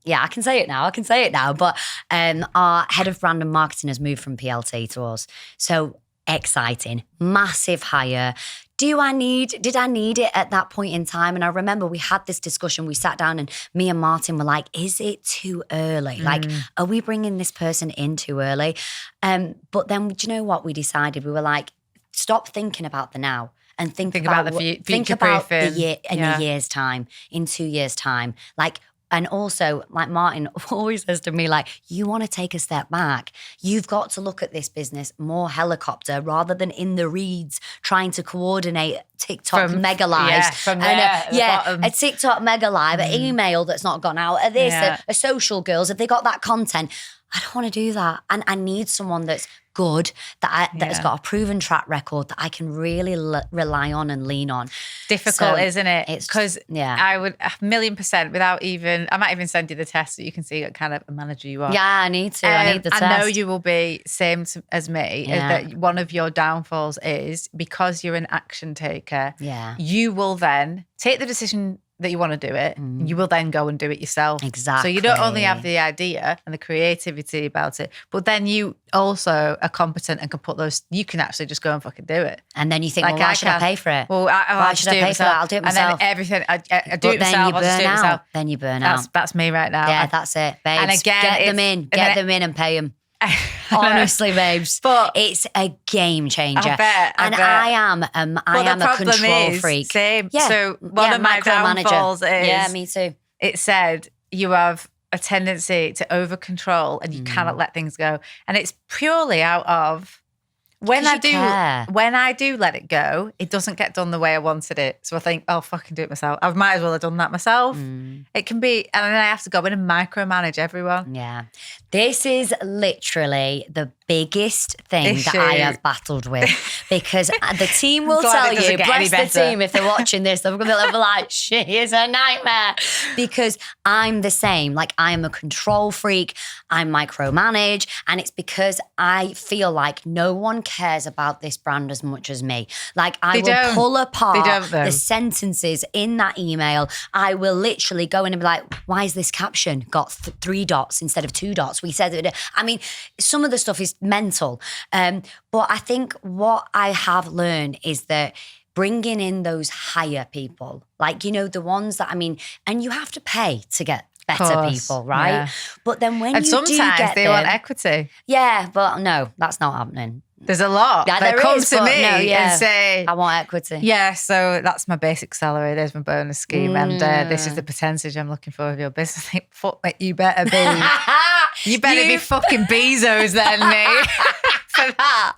I can say it now. But our head of brand and marketing has moved from PLT to us. So exciting, massive hire. Did I need it at that point in time? And I remember we had this discussion. We sat down and me and Martin were like, is it too early? Like, are we bringing this person in too early? But then, do you know what we decided? We were like, stop thinking about the now. And think about the future. Think about the year in a year's time, in 2 years' time. Like, and also, like Martin always says to me, like, you want to take a step back. You've got to look at this business more helicopter rather than in the reeds trying to coordinate TikTok mega lives. A TikTok mega live, an email that's not gone out, a social girls, if they got that content. I don't want to do that. And I need someone that's good, that has got a proven track record that I can really rely on and lean on. Difficult, isn't it? Because I would 1,000,000% I might even send you the test so you can see what kind of a manager you are. Yeah, I need to. I need the test. I know you will be same as me, that one of your downfalls is because you're an action taker, you will then take the decision that you want to do it, you will then go and do it yourself. Exactly. So you don't only have the idea and the creativity about it, but then you also are competent and can put those, you can actually just go and fucking do it. And then you think, why should I pay for it? Well, why should I pay for that? I'll do it myself. And then everything, I do it myself, I'll just do it myself. Then you burn out. That's me right now. Yeah, that's it, babes. And again, get them in and pay them. Honestly, babes, but it's a game changer. I bet. I am a control freak. Same. Yeah. So one of my downfalls is, me too. It said you have a tendency to over control and you cannot let things go, and it's purely out of when I do let it go, it doesn't get done the way I wanted it. So I think, oh, fucking do it myself. I might as well have done that myself. It can be, and then I have to go in and micromanage everyone. Yeah. This is literally the biggest thing that I have battled with, because the team will tell you, bless the team, if they're watching this, they're going to be like, shit, it's a nightmare. Because I'm the same. Like, I'm a control freak. I micromanage. And it's because I feel like no one cares about this brand as much as me. Like, I will pull apart the sentences in that email. I will literally go in and be like, why is this caption got 3 dots instead of 2 dots? We said it. I mean, some of the stuff is mental. But I think what I have learned is that bringing in those higher people, like, you know, the ones that, I mean, and you have to pay to get better people, right? Yeah. But then when you sometimes do get they want equity. Yeah, but no, that's not happening. There's a lot that come to me and say, I want equity. Yeah, so that's my basic salary. There's my bonus scheme. And this is the percentage I'm looking for of your business. Like, fuck, mate, you better be. You better be fucking Bezos then, mate. For that.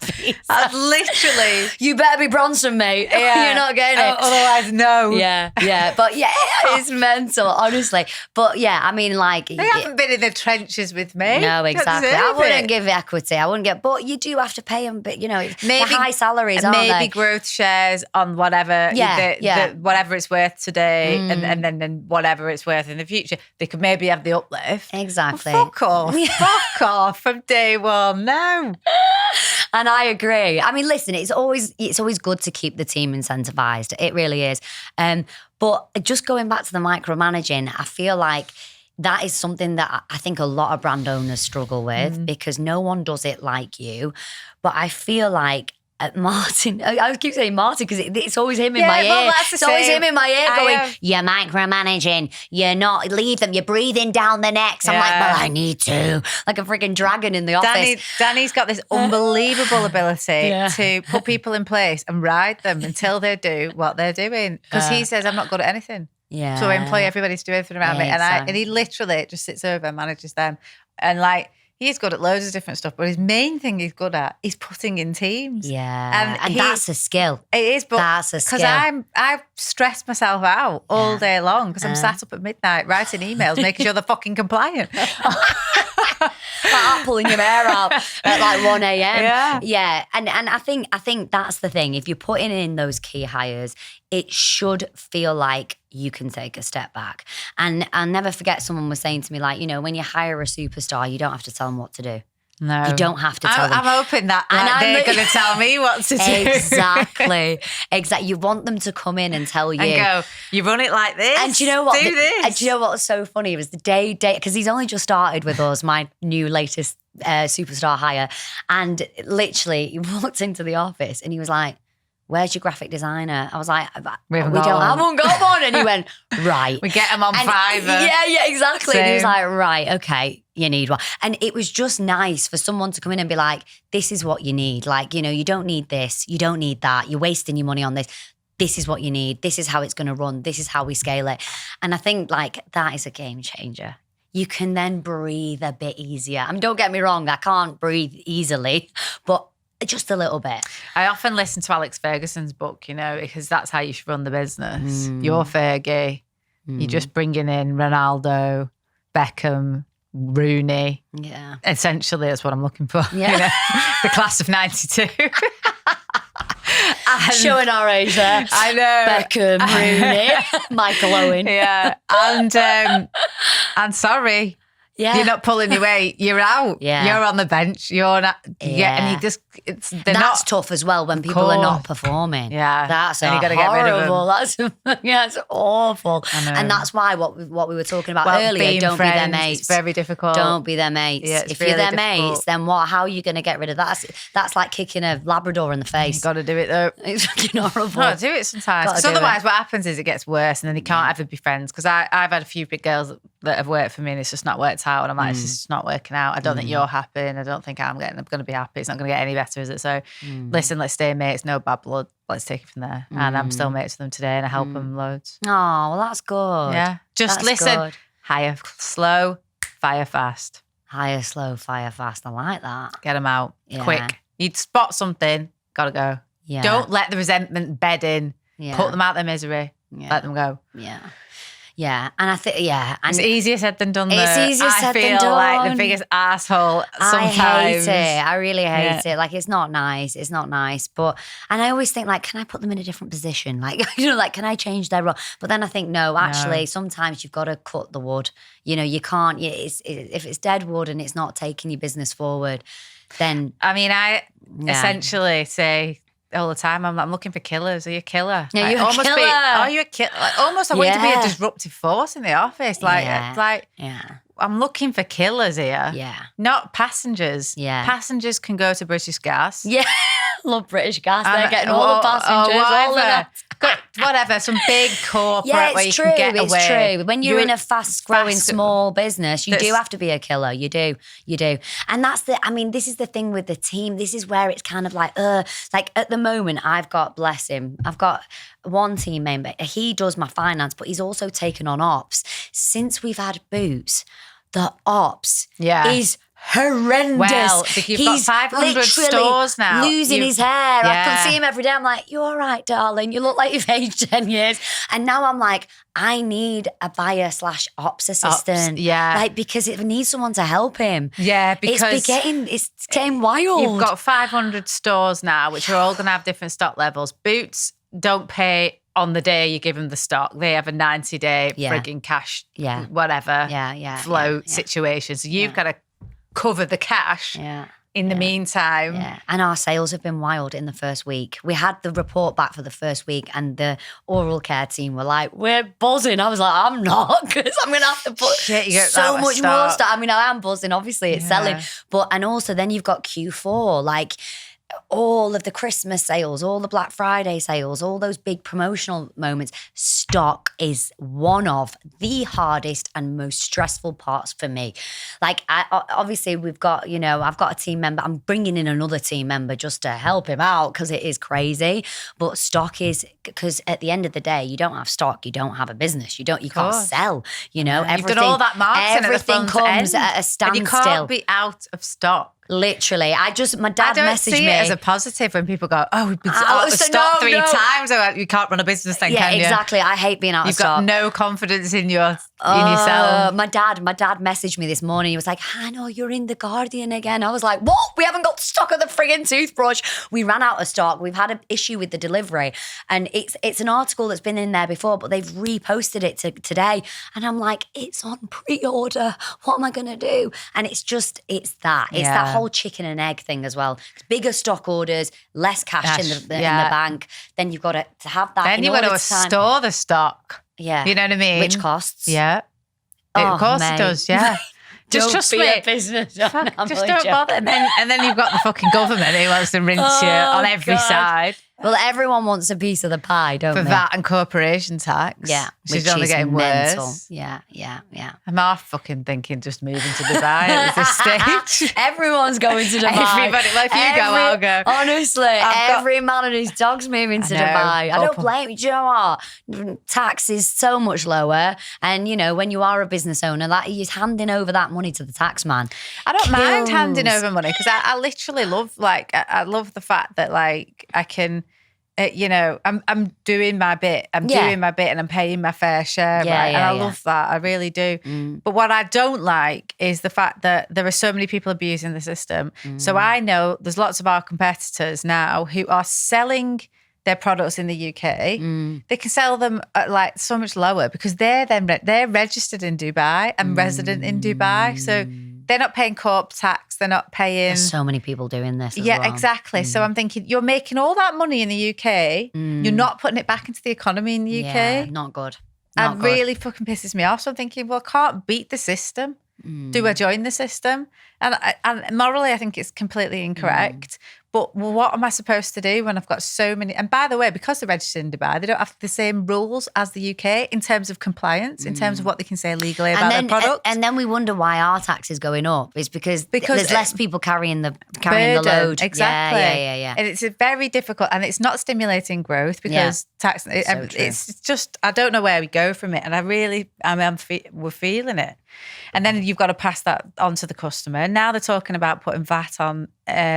I'd literally. You better be Bronson, mate. Yeah. You're not getting it. Otherwise, no. Yeah. But yeah, it's mental, honestly. But yeah, I mean, like. They haven't been in the trenches with me. No, exactly. I wouldn't give equity. I wouldn't get, but you do have to pay them, but you know, maybe, the high salaries, aren't they? Maybe growth shares on whatever, whatever it's worth today and then whatever it's worth in the future. They could maybe have the uplift. Exactly. Well, fuck off. Fuck off from day one. No. And I agree. I mean, listen, it's always good to keep the team incentivized. It really is. But just going back to the micromanaging, I feel like that is something that I think a lot of brand owners struggle with because no one does it like you. But I feel like Martin, I keep saying Martin because it's always him in my ear. It's always him in my ear going, you're micromanaging, you're not, leave them, you're breathing down their necks. I'm like, well, I need to. Like a freaking dragon in the office. Danny's got this unbelievable ability to put people in place and ride them until they do what they're doing. Because he says, I'm not good at anything. Yeah. So I employ everybody to do everything around me. And he literally just sits over and manages them. And like, he's good at loads of different stuff, but his main thing he's good at is putting in teams. Yeah, and that's a skill. It is, but that's a skill. Because I stress myself out all day long because I'm sat up at midnight writing emails, making sure they're fucking compliant. Like pulling your hair out at like 1 a.m. Yeah. And I think that's the thing. If you're putting in those key hires, it should feel like you can take a step back. And I'll never forget someone was saying to me, like, you know, when you hire a superstar, you don't have to tell them what to do. No. You don't have to tell them. I'm hoping that they're going to tell me what to do. Exactly. You want them to come in and tell you. And go, you run it like this. And do you know what? Do this. And do you know what's so funny? It was the day, because he's only just started with us, my new latest superstar hire. And literally, he walked into the office and he was like, where's your graphic designer? I was like, we haven't got one. And he went, right. We get them on Fiverr. Yeah, exactly. Same. And he was like, right, okay, you need one. And it was just nice for someone to come in and be like, this is what you need. Like, you know, you don't need this. You don't need that. You're wasting your money on this. This is what you need. This is how it's going to run. This is how we scale it. And I think like that is a game changer. You can then breathe a bit easier. I mean, don't get me wrong. I can't breathe easily, but just a little bit. I often listen to Alex Ferguson's book, you know, because that's how you should run the business. You're Fergie. You're just bringing in Ronaldo, Beckham, Rooney. Yeah. Essentially, that's what I'm looking for. Yeah. You know, the class of 92. Showing our age there. I know. Beckham, Rooney, Michael Owen. Yeah. And sorry. Yeah. You're not pulling your weight. You're out. Yeah. You're on the bench. You're not. Yeah. And you just, that's tough as well when people are not performing. Yeah. That's and you got to get rid of them. It's awful. And that's why what we were talking about earlier, don't be their mates. It's very difficult. Don't be their mates. Yeah, if really you're their mates, then what? How are you going to get rid of that? That's like kicking a Labrador in the face. You've got to do it though. It's fucking horrible. Got to do it sometimes. Because otherwise what happens is it gets worse and then you can't ever be friends. Because I've had a few big girls that have worked for me and it's just not worked out. And I'm like, it's just not working out. I don't think you're happy and I don't think I'm going to be happy. It's not going to get any better, is it? So listen, let's stay mates, no bad blood. Let's take it from there. And I'm still mates with them today and I help them loads. Oh, well, that's good. Yeah. Just listen. Good. Hire slow, fire fast. Hire slow, fire fast. I like that. Get them out quick. You'd spot something, got to go. Yeah. Don't let the resentment bed in. Yeah. Put them out their misery. Yeah. Let them go. Yeah. Yeah, and I think, and it's easier said than done. It's easier said than done. I feel like the biggest asshole sometimes. I hate it. I really hate it. Like, it's not nice. It's not nice. But, and I always think, like, can I put them in a different position? Like, you know, like, can I change their role? But then I think, no, actually, sometimes you've got to cut the wood. You know, you can't, if it's dead wood and it's not taking your business forward, then. I mean, I essentially say, all the time, I'm looking for killers. Are you a killer? Yeah, you're a killer. Are you a killer? Like, almost, I want you to be a disruptive force in the office. Like, I'm looking for killers here. Yeah. Not passengers. Yeah. Passengers can go to British Gas. Yeah. Love British Gas. They're getting all the passengers. All of that. Whatever, some big corporate where you true. can get away. It's true. When you're in a fast-growing small business, you do have to be a killer. You do. And this is the thing with the team. This is where it's kind of like at the moment, I've got one team member. He does my finance, but he's also taken on ops. Since we've had Boots, the ops is horrendous. Well, you've got 500 stores now. Losing his hair. I can see him every day. I'm like, you're all right, darling. You look like you've aged 10 years. And now I'm like, I need a buyer/ops assistant. Because it needs someone to help him. Yeah, because it's getting wild. You've got 500 stores now, which are all going to have different stock levels. Boots don't pay on the day you give them the stock. They have a 90-day frigging cash, flow situation. So you've got to cover the cash in the meantime. Yeah. And our sales have been wild in the first week. We had the report back for the first week and the oral care team were like, we're buzzing. I was like, I'm not, because I'm going to have to put so much more stuff. I mean, I am buzzing. Obviously, it's selling. And also then you've got Q4, like all of the Christmas sales, all the Black Friday sales, all those big promotional moments. Stock is one of the hardest and most stressful parts for me. Like, obviously we've got, I've got a team member. I'm bringing in another team member just to help him out because it is crazy. But stock is, because at the end of the day, you don't have stock, you don't have a business. You can't sell, Everything, you've done all that marketing everything comes at a standstill. And you can't be out of stock. Literally. My dad messaged me. I don't see it as a positive when people go, we've been out of stock three times. Oh, you can't run a business then, can you? Yeah, exactly. I hate being out of stock. You've got no confidence in yourself. My dad messaged me this morning. He was like, Hanna, you're in The Guardian again. I was like, what? We haven't got stock of the frigging toothbrush. We ran out of stock. We've had an issue with the delivery. And it's an article that's been in there before, but they've reposted it today. And I'm like, it's on pre-order. What am I going to do? And it's that. It's that whole chicken and egg thing as well. Bigger stock orders, less cash in the bank. Then you've got to have that. Then you've got to store the stock. Yeah. You know what I mean? Which costs. Yeah. Of course it does, yeah. Just trust me. A business. Just don't bother. And then you've got the fucking government who wants to rinse you on every side. Well, everyone wants a piece of the pie, don't they? For VAT and corporation tax. Yeah. Which is only getting mental. worse. Yeah. I'm half fucking thinking just moving to Dubai at this stage. Everyone's going to Dubai. Everybody. Well, if you go, I'll go. Honestly, every man and his dog's moving to Dubai. I don't blame you. Do you know what? Tax is so much lower. And, when you are a business owner, you're handing over that money to the tax man. I don't mind handing over money because I literally love, I love the fact that, I can... I'm doing my bit. Doing my bit and I'm paying my fair share. And I love that. I really do. But what I don't like is the fact that there are so many people abusing the system. So I know there's lots of our competitors now who are selling their products in the UK. They can sell them at so much lower because they're registered in Dubai and resident in Dubai. So they're not paying corp tax. They're not paying. There's so many people doing this as well. Yeah, exactly. So I'm thinking, you're making all that money in the UK. You're not putting it back into the economy in the UK. Yeah, not good. And really fucking pisses me off. So I'm thinking, well, I can't beat the system. Do I join the system? And morally, I think it's completely incorrect. But what am I supposed to do when I've got so many? And by the way, because they're registered in Dubai, they don't have the same rules as the UK in terms of compliance, in terms of what they can say legally about their product. And then we wonder why our tax is going up. It's because there's less people carrying the load. Exactly. Yeah. And it's very difficult, and it's not stimulating growth because tax. It's just, I don't know where we go from it, and we're feeling it. And then you've got to pass that on to the customer. And now they're talking about putting VAT on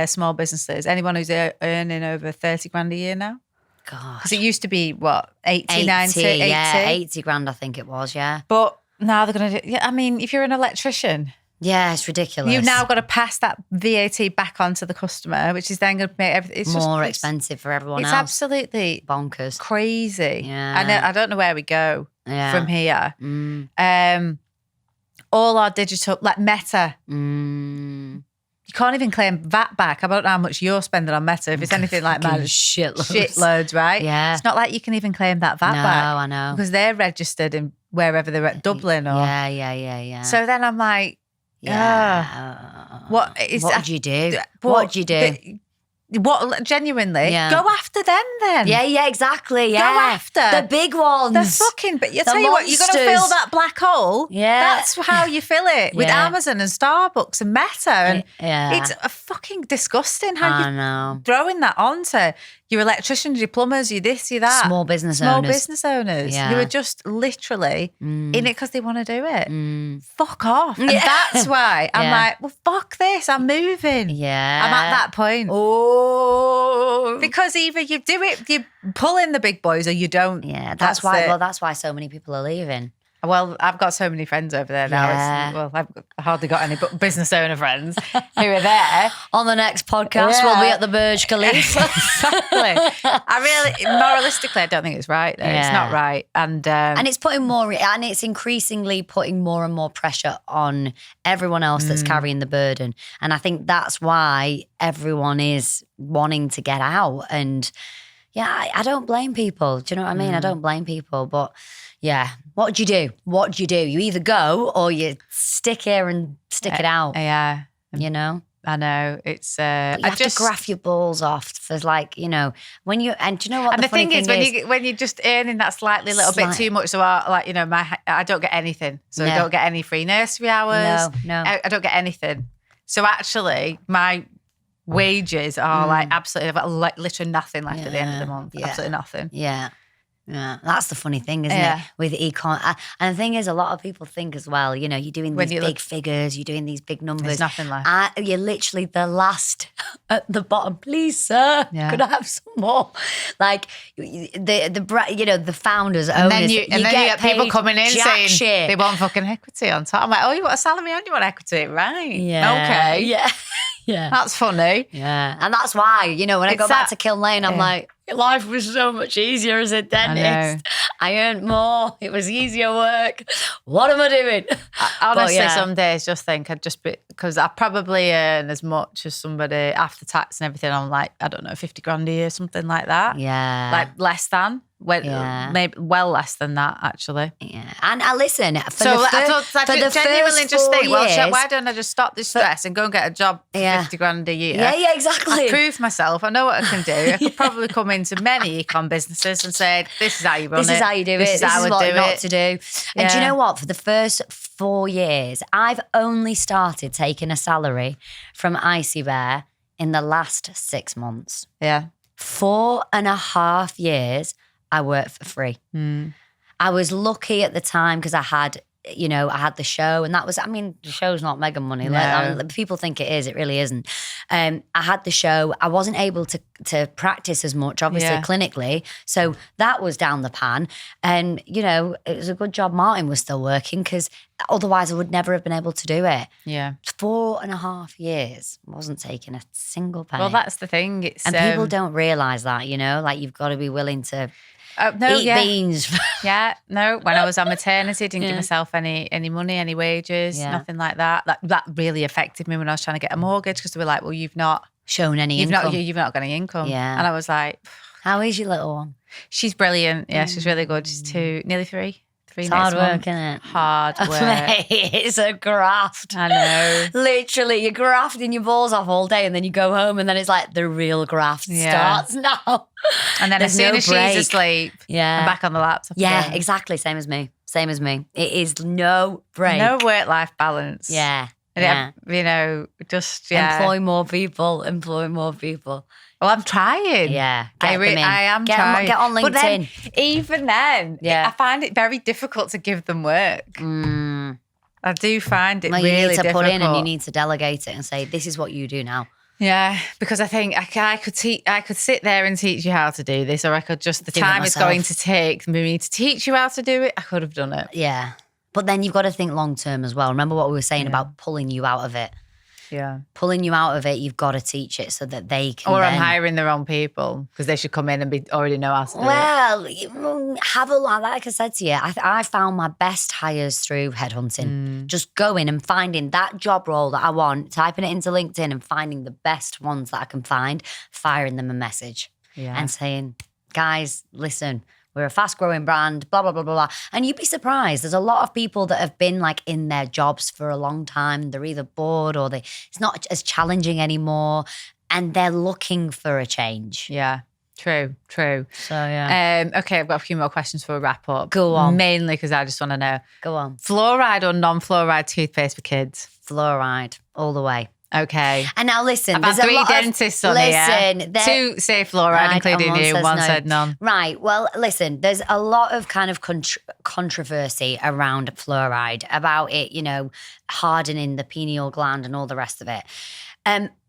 small businesses. Anyone who's earning over 30 grand a year now. God. Because it used to be, 80, 90, 80? Yeah, 80 grand I think it was, yeah. But now they're going to do, if you're an electrician. Yeah, it's ridiculous. You've now got to pass that VAT back onto the customer, which is then going to make everything more expensive for everyone else. It's absolutely bonkers. Crazy. Yeah. I don't know where we go from here. All our digital, like Meta, you can't even claim VAT back. I don't know how much you're spending on Meta. If it's anything like mine, shitloads. Shitloads, right? Yeah. It's not like you can even claim that VAT back. No, I know. Because they're registered in wherever they're at, Dublin or. Yeah. So then I'm like, what did you do? What did you do? What genuinely? Go after them then. Yeah, exactly. Yeah. Go after the big ones. The fucking. But you tell you what, you're gonna fill that black hole. Yeah, that's how you fill it with Amazon and Starbucks and Meta, and it's a fucking disgusting how you're throwing that onto your electricians, your plumbers, your this, your that. Small business owners who are just literally in it because they want to do it. Fuck off. And that's why I'm like, well, fuck this. I'm moving. Yeah. I'm at that point. Oh. Because either you do it, you pull in the big boys, or you don't. Yeah, that's why. Well, that's why so many people are leaving. Well, I've got so many friends over there now. Yeah. I've hardly got any business owner friends who are there. On the next podcast, we'll be at the Burj Khalifa. Exactly. Moralistically, I don't think it's right. Though. It's not right. And it's it's increasingly putting more and more pressure on everyone else that's carrying the burden. And I think that's why everyone is wanting to get out. And I don't blame people. Do you know what I mean? I don't blame people, but what do you do? You either go or you stick here and stick it out. Yeah. You know? I know. It's you have to graft your balls off for when you, and do you know what and the funny thing is? When you're just earning that slightly little bit too much, so I don't get anything. So I don't get any free nursery hours. No. I don't get anything. So actually my wages are absolutely, I've got literally nothing left at the end of the month. Absolutely nothing. Yeah, that's the funny thing, isn't it? With econ, and the thing is, a lot of people think as well. You know, you're doing these big figures, you're doing these big numbers. There's nothing left. You're literally the last at the bottom. Please, sir, could I have some more? Like the founders, owners, and then you get people coming in saying shit. They want fucking equity on top. I'm like, oh, you want a salary and you want equity, right? Yeah, okay, yeah, that's funny. Yeah, and that's why when I go back to Kiln Lane, I'm like, life was so much easier as a dentist. I earned more. It was easier work. What am I doing? Honestly, some days just think I'd just be, because I probably earn as much as somebody after tax and everything on, like, I don't know, 50 grand a year, something like that. Yeah. Like less than. Maybe well less than that, actually. Yeah. And I listen. I genuinely just think, why don't I just stop this stress and go and get a job for 50 grand a year? Yeah, exactly. I've proved myself. I know what I can do. I could probably come into many econ businesses and say, this is how you run it. This is how you do it. This is what not to do. And do you know what? For the first 4 years, I've only started taking a salary from Icy Bear in the last 6 months. Yeah. 4.5 years, I worked for free. I was lucky at the time because I had the show, and that was, the show's not mega money. No. People think it is, it really isn't. I had the show. I wasn't able to practice as much, obviously, clinically. So that was down the pan. And, it was a good job Martin was still working, because otherwise I would never have been able to do it. Yeah. 4.5 years, wasn't taking a single penny. Well, that's the thing. And people don't realise that, like you've got to be willing to eat beans. When I was on maternity, didn't give myself any money, any wages, nothing like that. That really affected me when I was trying to get a mortgage, because they were like, well, you've not shown any income. You've not got any income. Yeah. And I was like, how is your little one? She's brilliant. Yeah, she's really good. She's nearly 3. It's hard work, isn't it? Hard work. Mate, it's a graft. I know. Literally, you're grafting your balls off all day, and then you go home, and then it's like the real graft starts now. And then as soon as she's asleep, I'm back on the laptop again. Exactly. Same as me. It is no break. No work-life balance. Yeah. Just, Employ more people. Well, I'm trying. Yeah. I am trying. Get on LinkedIn. But then, even then, I find it very difficult to give them work. I do find it really difficult. You need to put in, and you need to delegate it and say, this is what you do now. Yeah, because I think I could sit there and teach you how to do this, or I could just, the time it's going to take me to teach you how to do it, I could have done it. Yeah. But then you've got to think long term as well. Remember what we were saying about pulling you out of it. Yeah. Pulling you out of it, you've got to teach it so that they can. Or I'm hiring the wrong people, because they should come in and already know how to do it. Well, have a lot. Like I said to you, I found my best hires through headhunting. Just going and finding that job role that I want, typing it into LinkedIn and finding the best ones that I can find, firing them a message and saying, guys, listen, We're a fast growing brand, blah, blah, blah, blah, blah. And you'd be surprised. There's a lot of people that have been like in their jobs for a long time. They're either bored or it's not as challenging anymore. And they're looking for a change. Yeah. True. So, yeah. Okay, I've got a few more questions for a wrap up. Go on. Mainly because I just want to know. Go on. Fluoride or non-fluoride toothpaste for kids? Fluoride, all the way. Okay. And now listen, I've had 3 dentists on here. 2 say fluoride, including you. One said none. Right. Well, listen, there's a lot of kind of controversy around fluoride about it, hardening the pineal gland and all the rest of it.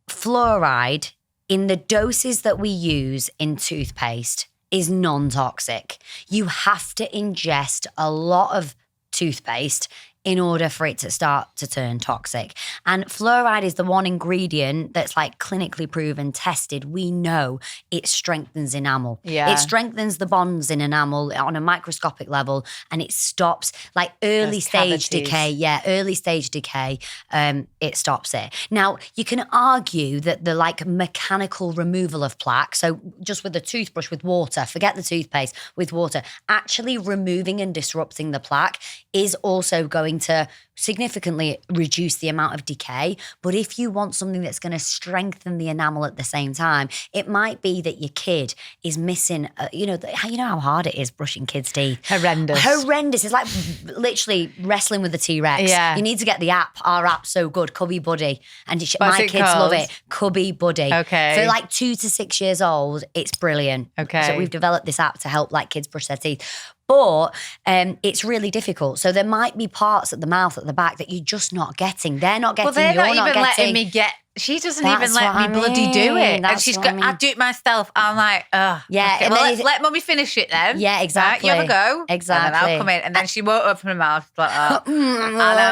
Fluoride in the doses that we use in toothpaste is non-toxic. You have to ingest a lot of toothpaste in order for it to start to turn toxic. And fluoride is the one ingredient that's like clinically proven, tested. We know it strengthens enamel. Yeah. It strengthens the bonds in enamel on a microscopic level, and it stops like early stage decay. Yeah, early stage decay, it stops it. Now, you can argue that the like mechanical removal of plaque, so just with a toothbrush with water, forget the toothpaste, with water, actually removing and disrupting the plaque is also going to significantly reduce the amount of decay. But if you want something that's going to strengthen the enamel at the same time, it might be that your kid is missing, you know how hard it is brushing kids' teeth. Horrendous. It's like literally wrestling with the T-Rex. Yeah. You need to get the app. Our app's so good, Cubby Buddy. And my kids love it. Cubby Buddy. Okay. For like 2 to 6 years old, it's brilliant. Okay. So we've developed this app to help like kids brush their teeth. But it's really difficult. So there might be parts at the mouth, at the back that you're just not getting. They're not getting. Well, they're you're not even getting. letting me get. She doesn't That's even let what me I bloody do mean. it. And That's she's what got, I mean. I do it myself. I'm like, ugh. Yeah, Okay, and well, then let mummy finish it then. Yeah, exactly. Right, you have a go. Exactly. And then I'll come in. And then she won't open her mouth. Like, I'm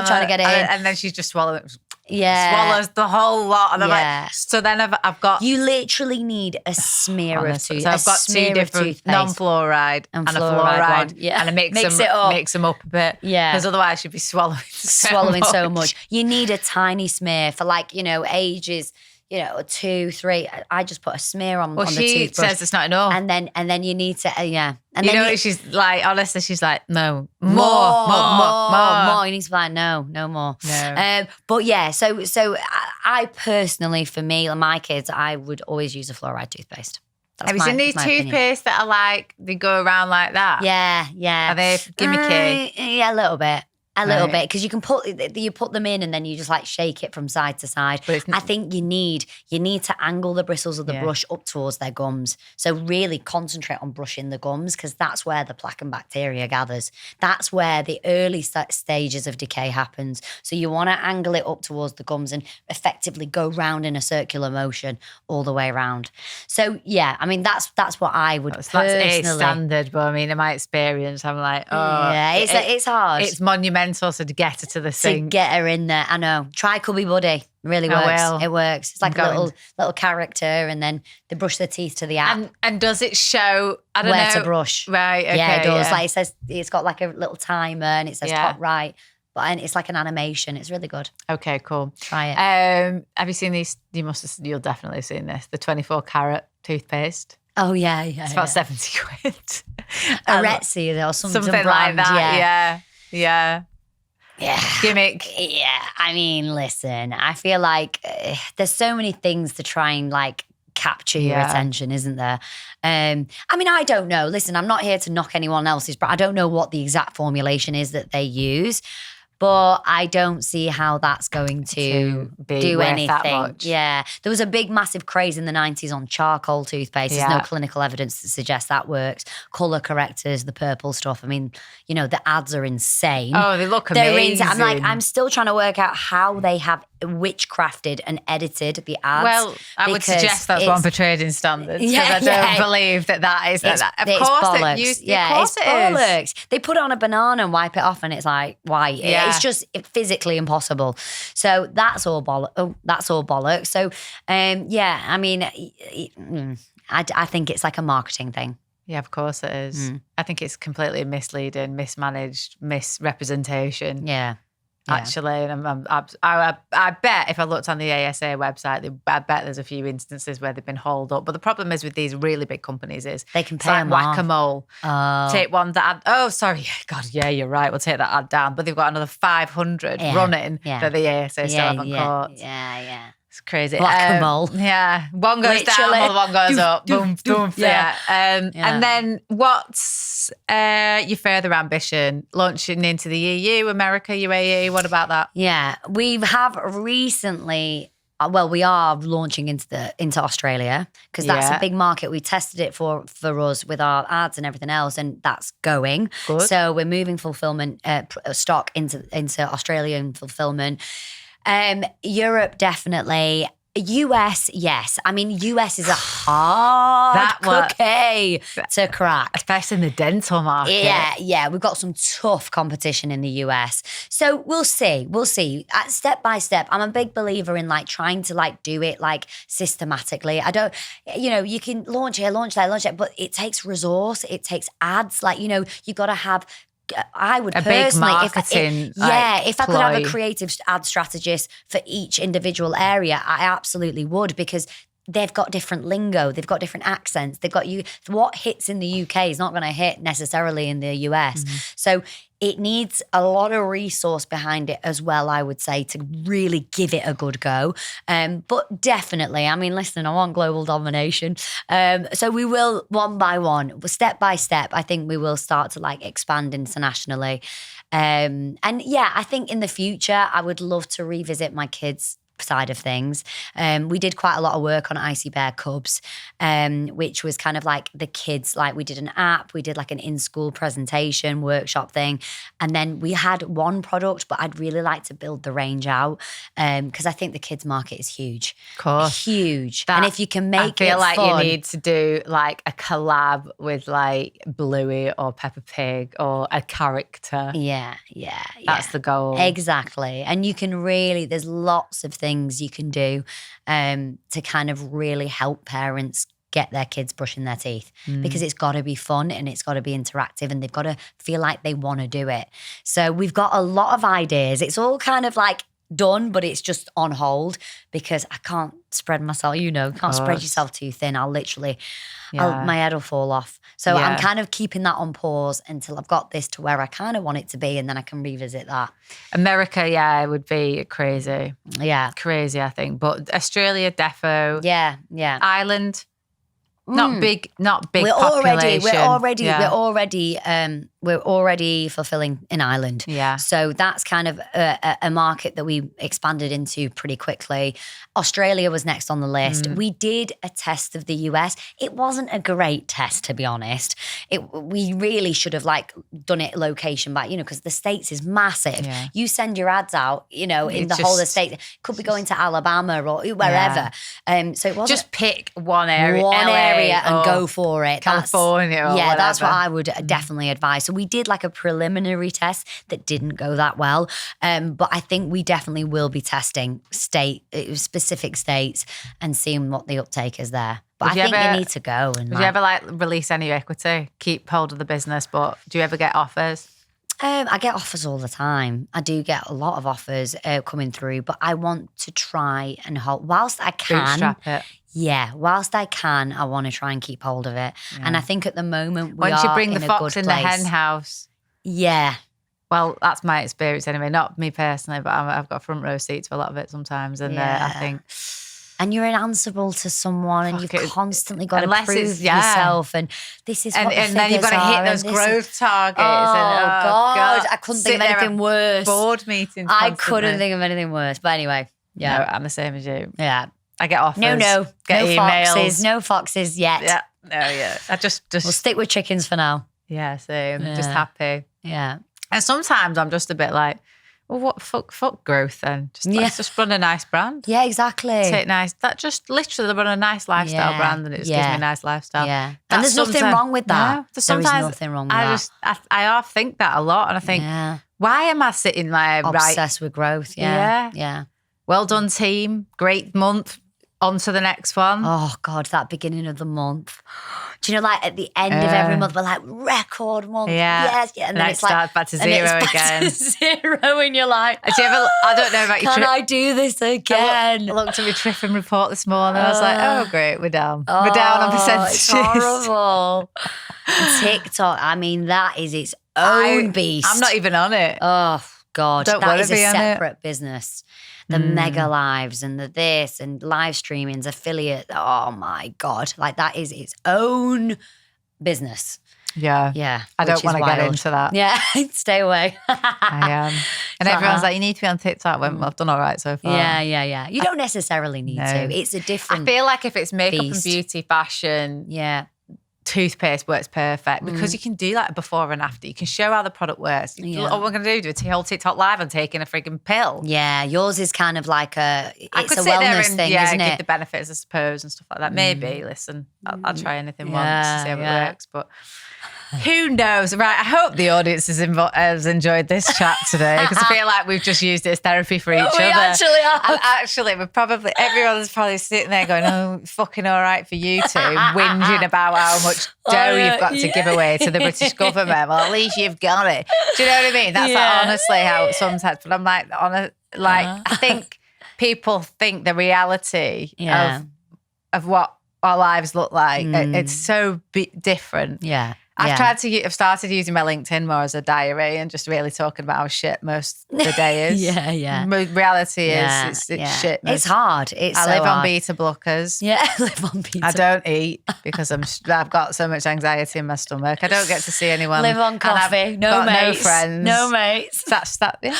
trying to get it in. And then she's just swallowing. Yeah. Swallows the whole lot. And I'm Yeah. like, so then I've got. You literally need a smear of toothpaste. So I've got 2 different non-fluoride and a fluoride. one. Yeah. And I mix them up a bit. Yeah. Because otherwise she'd be swallowing so much. You need a tiny smear for like, ages, 2, 3. I just put a smear on the toothbrush. Well, she says it's not enough. And then you need to, yeah. And you then know what she's like, honestly, she's like, no, more. You need to be like, no more. No. But yeah, so I personally, for me, like my kids, I would always use a fluoride toothpaste. Have you seen these toothpaste that are like, they go around like that? Yeah. Are they gimmicky? Yeah, a little bit. A little bit, because you can put them in and then you just like shake it from side to side. I think you need to angle the bristles of the brush up towards their gums. So really concentrate on brushing the gums, because that's where the plaque and bacteria gathers. That's where the early stages of decay happens. So you want to angle it up towards the gums and effectively go round in a circular motion all the way around. So yeah, I mean that's what I would personally. That's a standard, but I mean in my experience, I'm like, yeah, it's hard. It's monumental to get her to the sink. To get her in there. I know. Try Cubby Buddy. It really works. I will. It works. It's like a little character, and then they brush their teeth to the app. And does it show, I don't know. Where to brush. Right, okay. Yeah, it does. Yeah. Like it says, it's got like a little timer and it says top right. But it's like an animation. It's really good. Okay, cool. Try it. Have you seen these? You'll definitely have seen this. The 24 carat toothpaste. Oh, yeah. It's about 70 quid. Arezzi or something like brand, that. Yeah. Gimmick. Yeah. I mean, listen, I feel like there's so many things to try and like capture your attention, isn't there? I mean, I don't know. Listen, I'm not here to knock anyone else's, but I don't know what the exact formulation is that they use. But I don't see how that's going to do anything. That much. Yeah. There was a big, massive craze in the 90s on charcoal toothpaste. There's no clinical evidence that suggests that works. Colour correctors, the purple stuff. I mean, the ads are insane. Oh, they look amazing. I'm still trying to work out how they have witchcrafted and edited the ads. Well, I would suggest that's one for trading standards, because I don't believe that is that. Of course it is. Bollocks. They put it on a banana and wipe it off and it's like white. Yeah. It's just physically impossible. So that's all bollocks. So I mean, I think it's like a marketing thing. Yeah, of course it is. I think it's completely misleading, mismanaged, misrepresentation. Yeah. actually. And I bet if I looked on the ASA website, I bet there's a few instances where they've been hauled up. But the problem is with these really big companies is they can pay like them off. whack-a-mole. Take one that God, yeah, you're right. We'll take that ad down. But they've got another 500 running that the ASA still haven't caught. Yeah. It's crazy. Whack-a-mole. Yeah. One goes down, the other one goes up. Boom. Yeah. And then what's your further ambition? Launching into the EU, America, UAE? What about that? Yeah. We have recently... we are launching into Australia because that's a big market. We tested it for us with our ads and everything else, and that's going. Good. So we're moving fulfillment stock into Australian fulfillment. Europe, definitely. US, yes. I mean, US is a hard cookie to crack. Especially in the dental market. Yeah. We've got some tough competition in the US. So we'll see. Step by step. I'm a big believer in like trying to like do it like systematically. I don't, you can launch here, launch there, but it takes resource. It takes ads. Like, you got to have... I would personally, big marketing, if I could have a creative ad strategist for each individual area, I absolutely would, because they've got different lingo, they've got different accents, they've got what hits in the UK is not going to hit necessarily in the US. So it needs a lot of resource behind it as well, I would say, to really give it a good go. But definitely, I mean, listen, I want global domination. So we will, one by one, step by step, I think we will start to like expand internationally. And yeah, I think in the future, I would love to revisit my kids' side of things. We did quite a lot of work on Icy Bear Cubs, which was kind of like the kids, like we did an app, we did like an in-school presentation workshop thing, and then we had one product, but I'd really like to build the range out because I think the kids market is huge. Of course. Huge. And if you can make it I feel like fun, you need to do like a collab with like Bluey or Peppa Pig or a character. Yeah. That's the goal. Exactly. And you can really, there's lots of things you can do to kind of really help parents get their kids brushing their teeth, because it's got to be fun and it's got to be interactive and they've got to feel like they want to do it. So we've got a lot of ideas. It's all kind of like done, but it's just on hold because I can't spread myself, can't spread yourself too thin. I'll literally, my head will fall off. So I'm kind of keeping that on pause until I've got this to where I kind of want it to be, and then I can revisit that. America, it would be crazy. Yeah. Crazy, I think. But Australia, defo. Yeah. Ireland, not big We're population. We're already fulfilling in Ireland. Yeah. So that's kind of a market that we expanded into pretty quickly. Australia was next on the list. We did a test of the US. It wasn't a great test, to be honest. We really should have like done it location by, because the States is massive. Yeah. You send your ads out, in the whole of the States. It could be going to Alabama or wherever. So it wasn't. Just pick one area. And go for it. California or whatever. That's what I would definitely advise. So we did like a preliminary test that didn't go that well. But I think we definitely will be testing specific states and seeing what the uptake is there. But I think you need to go. Would you ever like release any equity, keep hold of the business, but do you ever get offers? I get offers all the time. I do get a lot of offers coming through, but I want to try and hold, whilst I can. Bootstrap it. Yeah, whilst I can, I want to try and keep hold of it. Yeah. And I think at the moment once you bring the fox in the hen house. Yeah. Well, that's my experience anyway. Not me personally, but I've got front row seats for a lot of it sometimes. And I think... And you're answerable to someone, and you've constantly got to prove yourself. And this is what and then you've got to hit those growth targets. God, I couldn't think of anything worse. Board meetings. I couldn't think of anything worse. But anyway, no, I'm the same as you. Yeah, I get offers. No get emails. No foxes yet. Yeah, I just we'll stick with chickens for now. Yeah, same. Just happy. Yeah, and sometimes I'm just a bit like, well, what fuck growth then? Let's just run a nice brand. Yeah, exactly. That just literally run a nice lifestyle brand, and it just gives me a nice lifestyle. Yeah, and there's nothing wrong with that. No, there is nothing wrong with that. I half think that a lot, and I think, why am I sitting there obsessed with growth? Yeah. Well done, team. Great month. On to the next one. Oh God, that beginning of the month. Do you know, like at the end of every month, we're like, record month. Yeah. Yes. Yeah. And then it's like, back to zero again. To zero, and you're like, I don't know about your can I do this again? I looked at my Triffin report this morning. I was like, oh, great, we're down. We're down on percentages. It's horrible. TikTok, I mean, that is its own beast. I'm not even on it. Oh, God. Don't that is a be on separate business. The mega lives and the this and live streamings, affiliate. Oh, my God. Like, that is its own business. Yeah. Yeah. I don't want to get into that. Yeah. Stay away. I am. And everyone's like, you need to be on TikTok. Well, I've done all right so far. Yeah. You don't necessarily need to. It's a different I feel like if it's makeup beast. and beauty, fashion, yeah. toothpaste works perfect because you can do like a before and after. You can show how the product works. All we're going to do is a whole TikTok live on taking a frigging pill. Yeah, yours is kind of like it's a sit there wellness and, thing, isn't give it? the benefits, I suppose, and stuff like that. Maybe, listen, I'll try anything once to see how it works, but who knows? Right, I hope the audience has enjoyed this chat today because I feel like we've just used it as therapy for each other. We actually are. And actually, everyone's probably sitting there going, oh, fucking all right for you two, whinging about how much dough you've got to give away to the British government. Well, at least you've got it. Do you know what I mean? That's like honestly how it sometimes, but I'm like, I think people think the reality of what our lives look like, it's so different. Yeah. I've started using my LinkedIn more as a diary and just really talking about how shit most of the day is. Yeah. Reality is it's shit. It's hard. I live on beta blockers. Yeah, I live on beta. I don't eat because I've got so much anxiety in my stomach. I don't get to see anyone. Live on coffee. No mates. No friends. No mates. That's that. Yeah,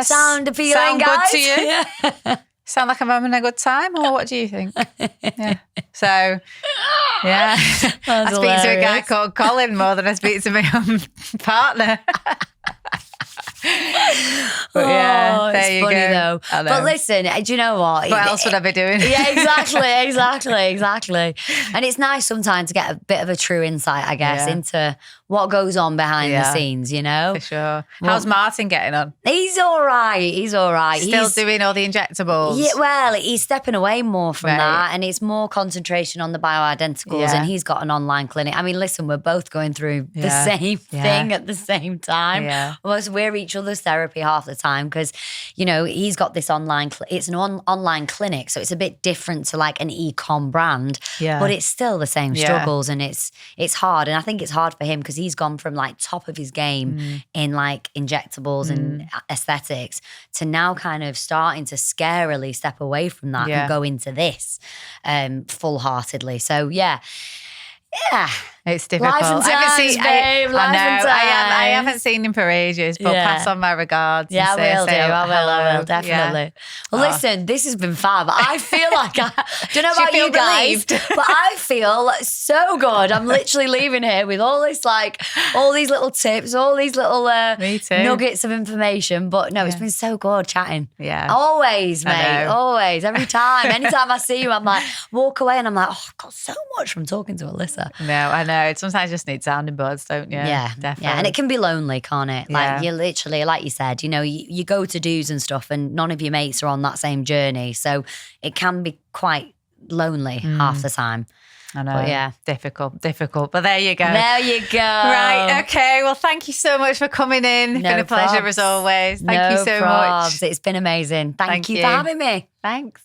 Sound appealing, sound guys. Good to you? Yeah. Sound like I'm having a good time, or what do you think? Yeah. So, yeah. I speak to a guy called Colin more than I speak to my own partner. But there you funny go. Though. But listen, do you know what? What else would I be doing? Yeah, exactly. And it's nice sometimes to get a bit of a true insight, I guess, into what goes on behind the scenes, you know? For sure. How's Martin getting on? He's all right. Still doing all the injectables? Yeah, well, he's stepping away more from that and it's more concentration on the bioidenticals and he's got an online clinic. I mean, listen, we're both going through the same thing at the same time. Yeah. Almost we're each other's therapy half the time because, you know, he's got this online, it's an online clinic, so it's a bit different to like an e-com brand, but it's still the same struggles and it's hard. And I think it's hard for him because he's gone from like top of his game in like injectables and aesthetics to now kind of starting to scarily step away from that and go into this full-heartedly. So yeah. It's difficult. Life and times, babe. I haven't seen him for ages, but pass on my regards. Yeah, I will, definitely. Yeah. Well, listen, this has been fab. I feel like I don't know about you guys, but I feel so good. I'm literally leaving here with all this, like, all these little tips, all these little nuggets of information. But no, it's been so good chatting. Yeah. Always, mate. Always. Every time. Anytime I see you, I'm like, walk away and I'm like, oh, I got so much from talking to Alyssa. No, I know. Sometimes you just need sounding boards, don't you? Yeah, definitely. Yeah, and it can be lonely, can't it? Like you literally, like you said, you know, you go to do's and stuff and none of your mates are on that same journey. So it can be quite lonely half the time. I know. But difficult. But there you go. Right. Okay. Well, thank you so much for coming in. It's been a pleasure as always. Thank you so much. It's been amazing. Thank you for having me. Thanks.